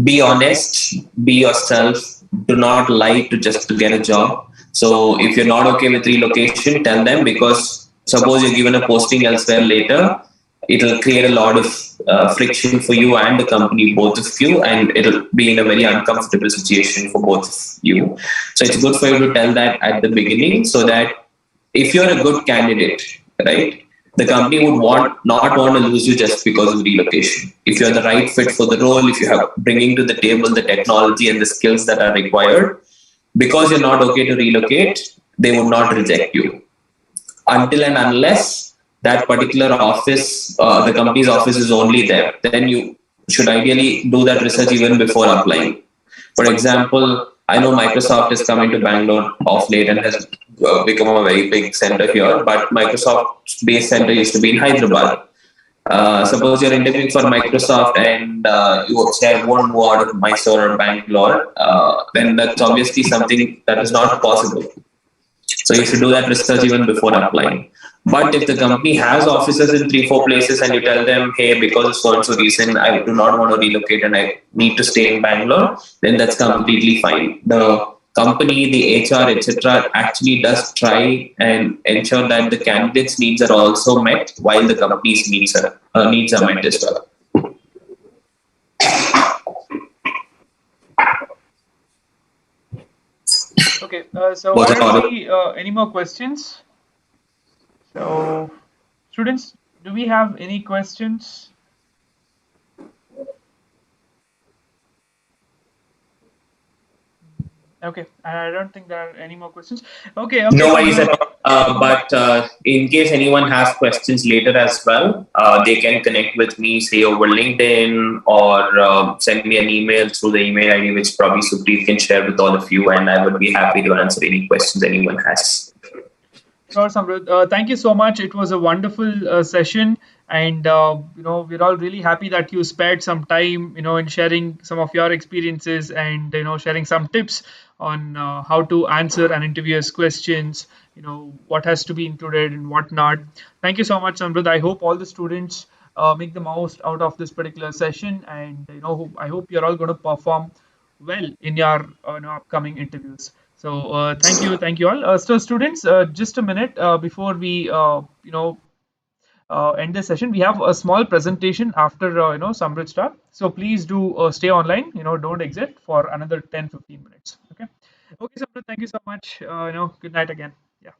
Be honest, be yourself, do not lie to just to get a job. So, if you're not okay with relocation, tell them, because suppose you're given a posting elsewhere later, it'll create a lot of friction for you and the company, both of you, and it'll be in a very uncomfortable situation for both of you. So, it's good for you to tell that at the beginning so that if you're a good candidate, right, the company would not want to lose you just because of relocation. If you're the right fit for the role, if you have bringing to the table the technology and the skills that are required, because you're not okay to relocate, they would not reject you until and unless that particular office, the company's office is only there. Then you should ideally do that research even before applying. For example, I know Microsoft is coming to Bangalore of late and has become a very big center here, but Microsoft's base center used to be in Hyderabad. Suppose you're interviewing for Microsoft and you say, I won't move out of Mysore or Bangalore, then that's obviously something that is not possible. So you should do that research even before applying. But if the company has offices in 3, 4 places and you tell them, hey, because of so and so reason, I do not want to relocate and I need to stay in Bangalore, then that's completely fine. The company, the HR, etc., actually does try and ensure that the candidate's needs are also met while the company's needs are met as well. Okay, so Was I that don't audible? see any more questions. So, students, do we have any questions? Okay, I don't think there are any more questions. Okay, No worries Samru. at all. But in case anyone has questions later as well, they can connect with me, say over LinkedIn, or send me an email through the email ID, which probably Supreet can share with all of you, and I would be happy to answer any questions anyone has. Sure, Samrud. Thank you so much. It was a wonderful session, and we're all really happy that you spared some time, in sharing some of your experiences and sharing some tips on how to answer an interviewer's questions. What has to be included and what not. Thank you so much, Samrud. I hope all the students make the most out of this particular session, and I hope you're all going to perform well in your upcoming interviews. So thank you all. So students, just a minute before we end this session, we have a small presentation after Samrit start. So please do stay online. Don't exit for another 10-15 minutes. Okay. Okay, Samrit. Thank you so much. Good night again. Yeah.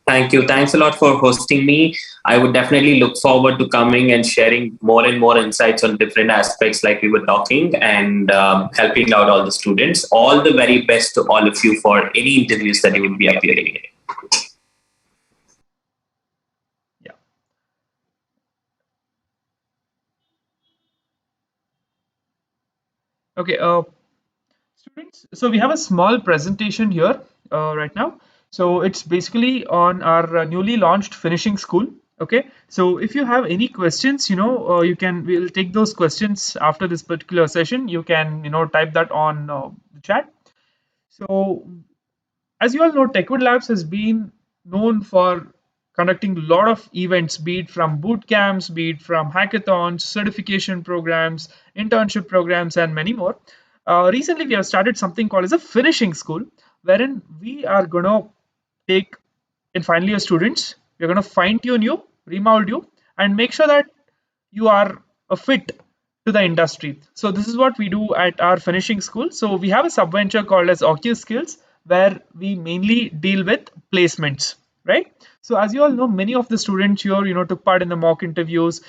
Thank you. Thanks a lot for hosting me. I would definitely look forward to coming and sharing more and more insights on different aspects, like we were talking, and helping out all the students. All the very best to all of you for any interviews that you will be appearing in. Yeah. Okay. Students, so we have a small presentation here right now. So it's basically on our newly launched finishing school. Okay, so if you have any questions, we'll take those questions after this particular session. You can type that on the chat. So as you all know, Tequed Labs has been known for conducting a lot of events, be it from boot camps, be it from hackathons, certification programs, internship programs, and many more. Recently, we have started something called as a finishing school, wherein we are going to take in final year students, we're going to fine tune you, remold you, and make sure that you are a fit to the industry. So this is what we do at our finishing school. So we have a subventure called as Oculus Skills, where we mainly deal with placements, right? So as you all know, many of the students here, took part in the mock interviews.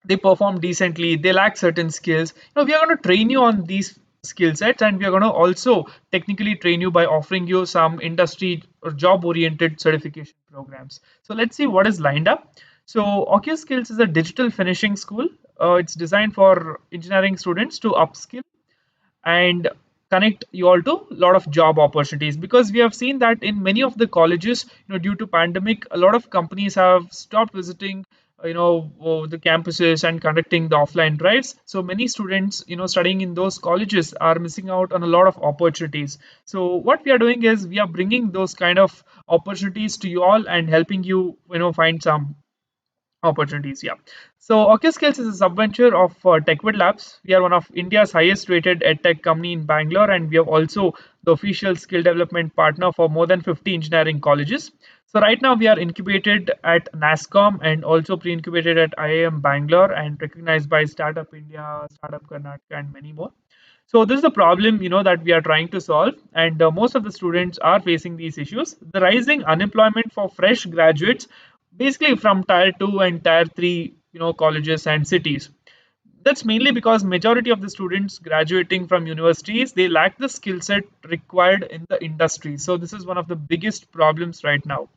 They perform decently, they lack certain skills. We are going to train you on these skill sets, and we are going to also technically train you by offering you some industry or job oriented certification programs. So let's see what is lined up. So Oculus Skills is a digital finishing school. It's designed for engineering students to upskill and connect you all to a lot of job opportunities, because we have seen that in many of the colleges, due to pandemic, a lot of companies have stopped visiting the campuses and conducting the offline drives. So many students, studying in those colleges, are missing out on a lot of opportunities. So what we are doing is we are bringing those kind of opportunities to you all and helping you, find some opportunities. Yeah. So OcuSkills is a subventure of Tequed Labs. We are one of India's highest rated edtech company in Bangalore, and we have also the official skill development partner for more than 50 engineering colleges. So right now we are incubated at NASCOM and also pre-incubated at IIM Bangalore and recognized by Startup India, Startup Karnataka, and many more. So this is the problem, that we are trying to solve, and most of the students are facing these issues. The rising unemployment for fresh graduates, basically from tier 2 and tier 3, colleges and cities. That's mainly because majority of the students graduating from universities, they lack the skill set required in the industry. So this is one of the biggest problems right now.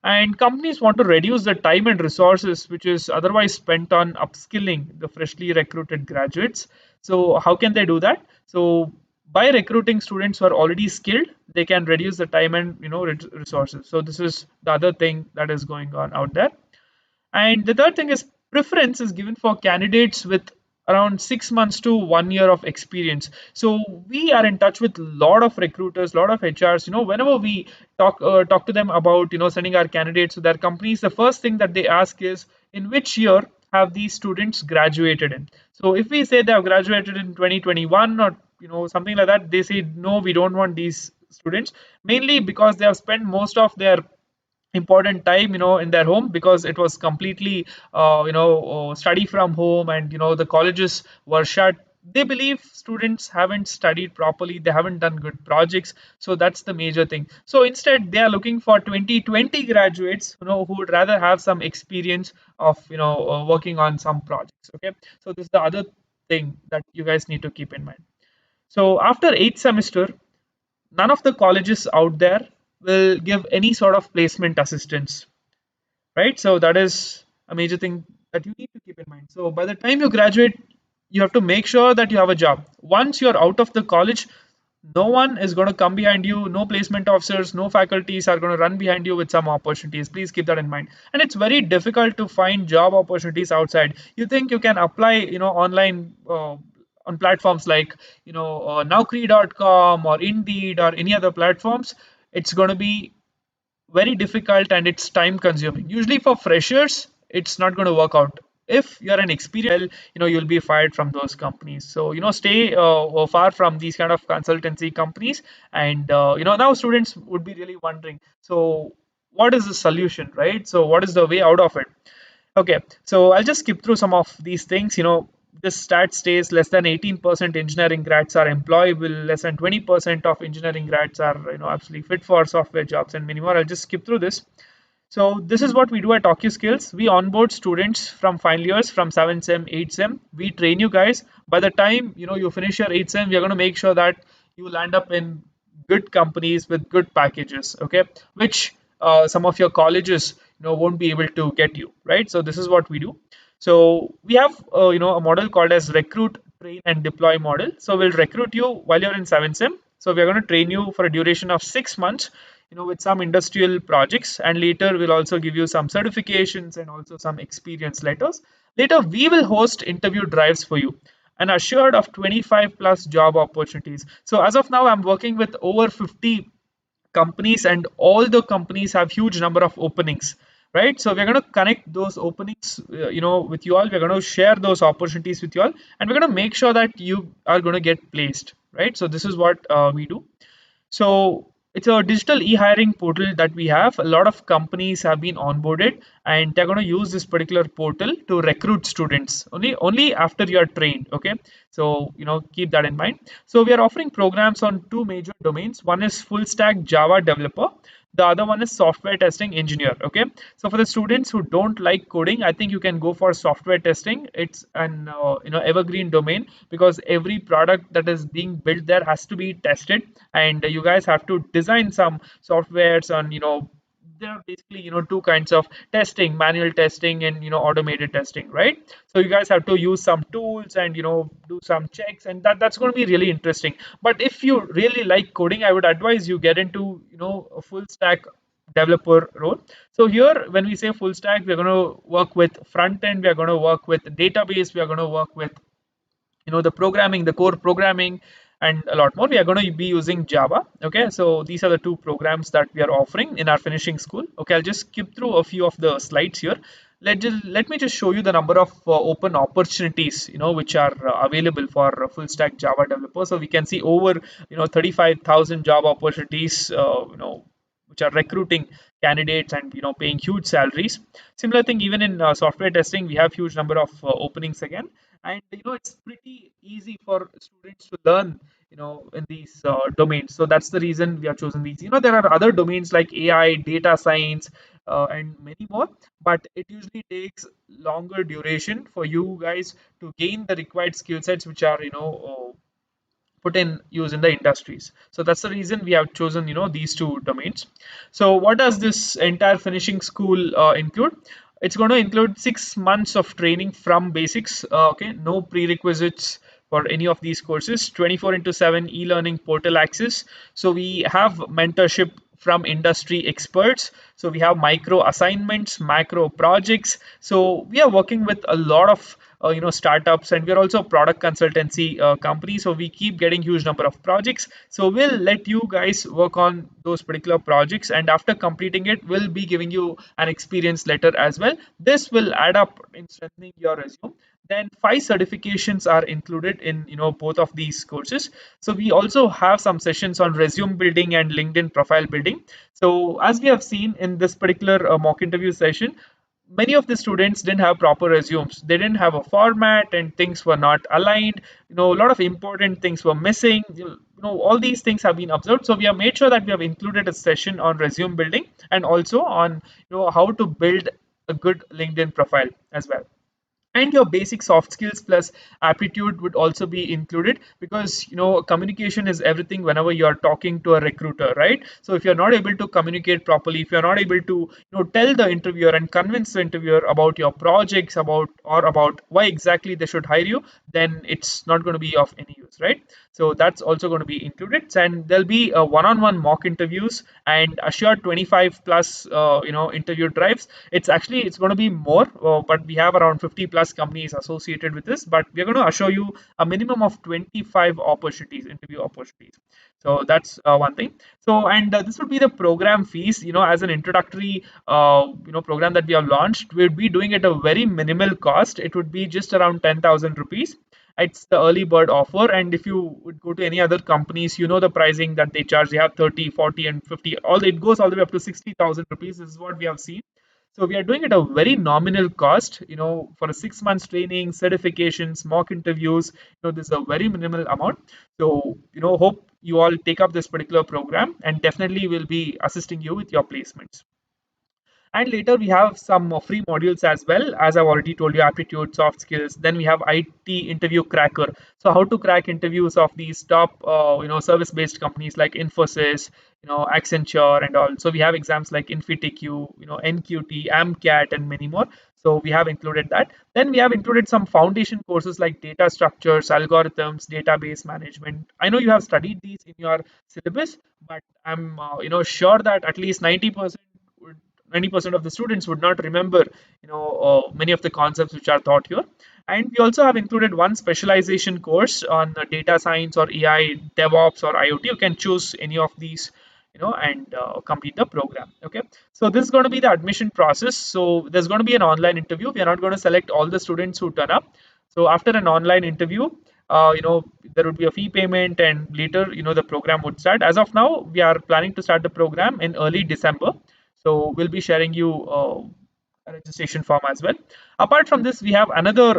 And companies want to reduce the time and resources which is otherwise spent on upskilling the freshly recruited graduates. So how can they do that? So by recruiting students who are already skilled, they can reduce the time and resources. So this is the other thing that is going on out there. And the third thing is preference is given for candidates with around 6 months to 1 year of experience. So we are in touch with a lot of recruiters, a lot of HRs. Whenever we talk to them about sending our candidates to their companies, the first thing that they ask is in which year have these students graduated in. So if we say they have graduated in 2021 or something like that, they say no, we don't want these students, mainly because they have spent most of their important time in their home, because it was completely study from home, and the colleges were shut. They believe students haven't studied properly, they haven't done good projects. So that's the major thing. So instead they are looking for 2020 graduates, who would rather have some experience of working on some projects. Okay, so this is the other thing that you guys need to keep in mind. So after 8th semester, none of the colleges out there will give any sort of placement assistance, right? So that is a major thing that you need to keep in mind. So by the time you graduate, you have to make sure that you have a job. Once you're out of the college, no one is going to come behind you, no placement officers, no faculties are going to run behind you with some opportunities. Please keep that in mind. And it's very difficult to find job opportunities outside. You think you can apply online on platforms like Naukri.com or Indeed or any other platforms. It's going to be very difficult and it's time consuming. Usually for freshers, it's not going to work out. If you're an experienced, you'll be fired from those companies. So stay far from these kind of consultancy companies. And now students would be really wondering, so what is the solution, right? So what is the way out of it? Okay, so I'll just skip through some of these things. This stat states less than 18% engineering grads are employable, less than 20% of engineering grads are absolutely fit for software jobs, and many more. I'll just skip through this. So this is what we do at OcuSkills. We onboard students from final years, from 7 sem, 8 sem. We train you guys. By the time you finish your 8 sem, we are going to make sure that you land up in good companies with good packages. Okay, which some of your colleges won't be able to get you, right? So this is what we do. So we have a model called as recruit, train, and deploy model. So we'll recruit you while you're in 7 sem. So we are going to train you for a duration of 6 months, with some industrial projects, and later we'll also give you some certifications and also some experience letters. Later we will host interview drives for you and assured of 25 plus job opportunities. So as of now, I'm working with over 50 companies, and all the companies have huge number of openings, right? So we're going to connect those openings with you all. We're going to share those opportunities with you all, and we're going to make sure that you are going to get placed, right? So this is what we do. So it's a digital e-hiring portal that we have. A lot of companies have been onboarded, and they're going to use this particular portal to recruit students only after you are trained. Okay, so keep that in mind. So we are offering programs on two major domains. One is full stack Java developer. The other one is software testing engineer. Okay, so for the students who don't like coding, I think you can go for software testing. It's an evergreen domain, because every product that is being built there has to be tested, and you guys have to design some softwares on there are basically two kinds of testing: manual testing and automated testing, right? So you guys have to use some tools and do some checks, and that's going to be really interesting. But if you really like coding, I would advise you get into a full stack developer role. So here, when we say full stack, we're going to work with front end, we are going to work with database, we are going to work with the programming, the core programming, and a lot more. We are going to be using Java. Okay, so these are the two programs that we are offering in our finishing school. Okay, I'll just skip through a few of the slides here. Let me just show you the number of open opportunities which are available for full stack Java developers. So we can see over 35,000 job opportunities, which are recruiting candidates and paying huge salaries. Similar thing even in software testing, we have huge number of openings again. And it's pretty easy for students to learn in these domains. So that's the reason we are choosing these. There are other domains like AI, data science, and many more, but it usually takes longer duration for you guys to gain the required skill sets, which are put in use in the industries. So that's the reason we have chosen these two domains. So what does this entire finishing school include? It's going to include 6 months of training from basics. Okay, no prerequisites for any of these courses. 24 into 7 e-learning portal access. So we have mentorship from industry experts. So we have micro assignments, macro projects. So we are working with a lot of startups, and we're also a product consultancy company, so we keep getting huge number of projects. So we'll let you guys work on those particular projects, and after completing it, we'll be giving you an experience letter as well. This will add up in strengthening your resume. Then 5 certifications are included in both of these courses. So we also have some sessions on resume building and LinkedIn profile building. So as we have seen in this particular mock interview session, many of the students didn't have proper resumes. They didn't have a format, and things were not aligned. A lot of important things were missing. All these things have been observed. So we have made sure that we have included a session on resume building, and also on how to build a good LinkedIn profile as well. And your basic soft skills plus aptitude would also be included, because communication is everything whenever you are talking to a recruiter, right? So if you're not able to communicate properly, if you're not able to tell the interviewer and convince the interviewer about your projects, about why exactly they should hire you, then it's not going to be of any use, right? So that's also going to be included. And there'll be one-on-one mock interviews and assured 25 plus interview drives. It's going to be more, but we have around 50 plus companies associated with this, but we're going to assure you a minimum of 25 opportunities, interview opportunities. So that's one thing. So, and this would be the program fees. As an introductory program that we have launched, we'll be doing it at a very minimal cost. It would be just around 10,000 rupees. It's the early bird offer, and if you would go to any other companies, the pricing that they charge. They have 30, 40, and 50. All it goes all the way up to 60,000 rupees. This is what we have seen. So we are doing it a very nominal cost, for a 6 months training, certifications, mock interviews. This is a very minimal amount. So hope you all take up this particular program, and definitely will be assisting you with your placements. And later we have some free modules as well, as I've already told you: aptitude, soft skills. Then we have IT interview cracker. So how to crack interviews of these top service based companies like Infosys, Accenture, and all. So we have exams like InfyTQ, NQT, AMCAT, and many more. So we have included that. Then we have included some foundation courses like data structures, algorithms, database management. I know you have studied these in your syllabus, but I'm sure that at least 90% of the students would not remember many of the concepts which are taught here. And we also have included one specialization course on data science or AI, DevOps, or IoT. You can choose any of these and complete the program. Okay, so this is going to be the admission process. So there's going to be an online interview. We are not going to select all the students who turn up. So after an online interview, there would be a fee payment, and later the program would start. As of now, we are planning to start the program in early December, so we'll be sharing you a registration form as well. Apart from this, we have another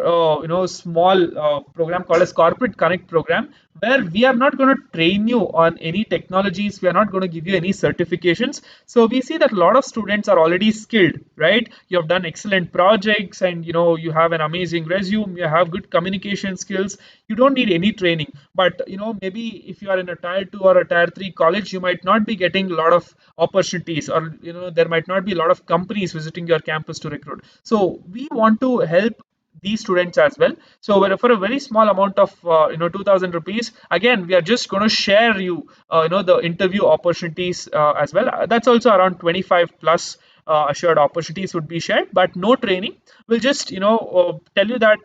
small program called as Corporate Connect program, where we are not going to train you on any technologies. We are not going to give you any certifications. So we see that a lot of students are already skilled, right? You have done excellent projects, and you have an amazing resume, you have good communication skills. You don't need any training. But maybe if you are in a tier 2 or a tier 3 college, you might not be getting a lot of opportunities, or there might not be a lot of companies visiting your campus to recruit. So we want to help these students as well. So for a very small amount of 2,000 rupees, again we are just going to share you the interview opportunities as well. That's also around 25 plus assured opportunities would be shared, but no training. We'll just tell you that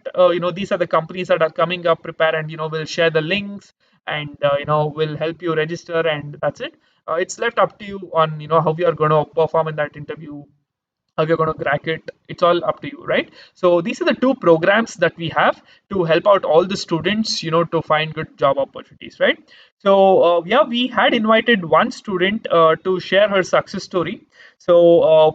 these are the companies that are coming up, prepare, and we'll share the links, and we'll help you register, and that's it. It's left up to you on how you are going to perform in that interview, how you're going to crack it. It's all up to you, right? So these are the two programs that we have to help out all the students to find good job opportunities, right? So yeah, we had invited one student to share her success story. So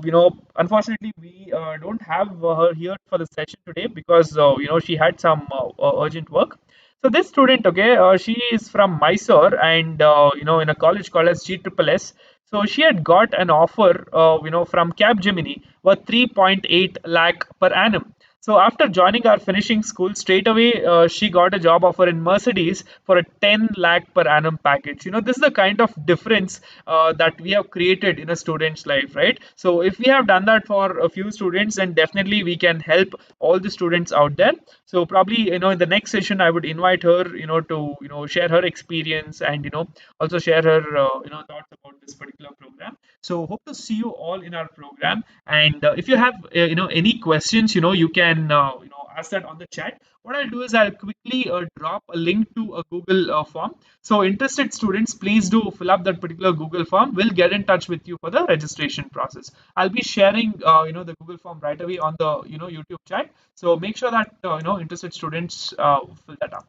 unfortunately we don't have her here for the session today, because she had some urgent work. So this student, okay, she is from Mysore, and in a college called as GSSS. So she had got an offer, from Capgemini worth 3.8 lakh per annum. So after joining our finishing school, straight away she got a job offer in Mercedes for a 10 lakh per annum package. This is the kind of difference that we have created in a student's life, right? So if we have done that for a few students, then definitely we can help all the students out there. So probably in the next session I would invite her to share her experience, and also share her thoughts about this particular program. So hope to see you all in our program. And if you have any questions, you can ask that on the chat. What I'll do is I'll quickly drop a link to a Google form. So interested students, please do fill up that particular Google form. We'll get in touch with you for the registration process. I'll be sharing the Google form right away on the YouTube chat. So make sure that interested students fill that up.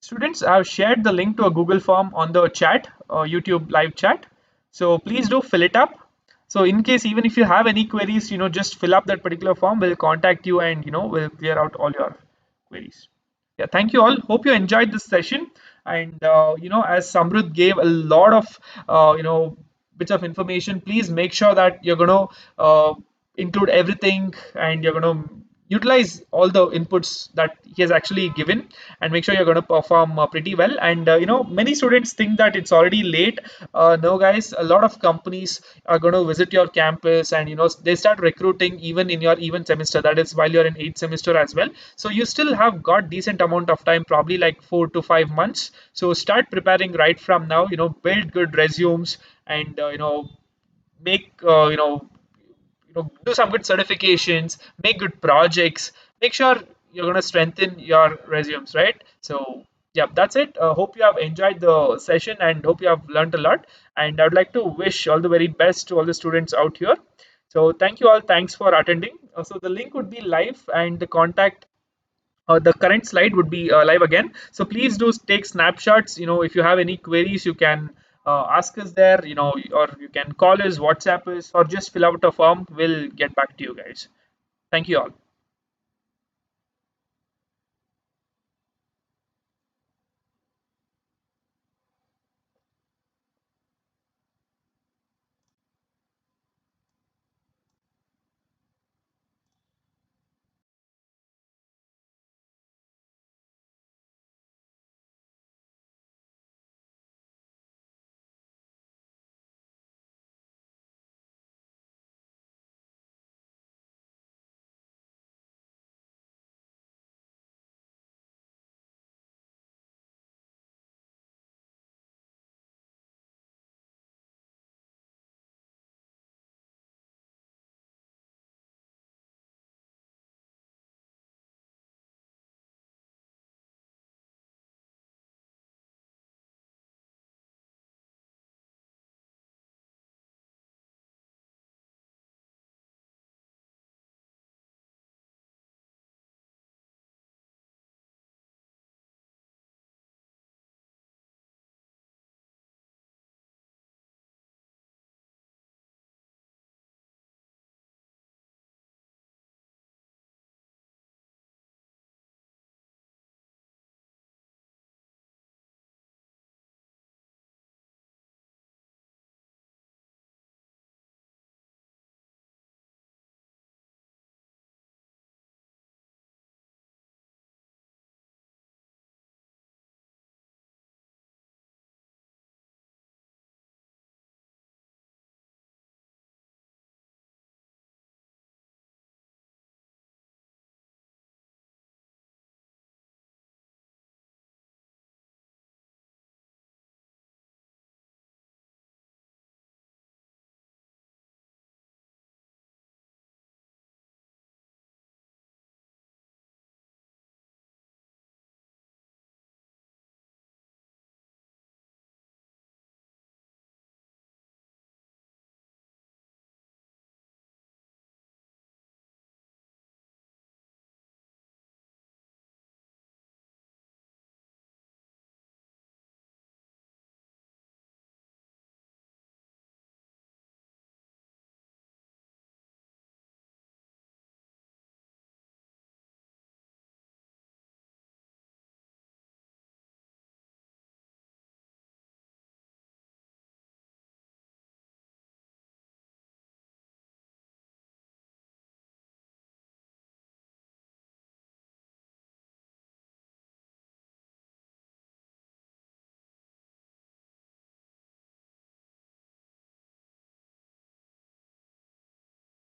Students, I've shared the link to a Google form on the chat, YouTube live chat. So please do fill it up. So in case, even if you have any queries, just fill up that particular form. We'll contact you, and we'll clear out all your queries. Yeah, thank you all. Hope you enjoyed this session. And as Samruddh gave a lot of bits of information, please make sure that you're going to include everything, and you're going to utilize all the inputs that he has actually given, and make sure you're going to perform pretty well. And many students think that it's already late. No guys, a lot of companies are going to visit your campus, and they start recruiting even in your even semester, that is while you're in 8th semester as well. So you still have got decent amount of time, probably like 4 to 5 months. So start preparing right from now. Build good resumes, and make do some good certifications, make good projects, make sure you're going to strengthen your resumes, right? So yeah, that's it. Hope you have enjoyed the session, and hope you have learned a lot. And I would like to wish all the very best to all the students out here. So thank you all, thanks for attending. So the link would be live, and the contact, the current slide would be live again. So please do take snapshots. If you have any queries, you can ask us there, or you can call us, WhatsApp us, or just fill out a form. We'll get back to you guys. Thank you all.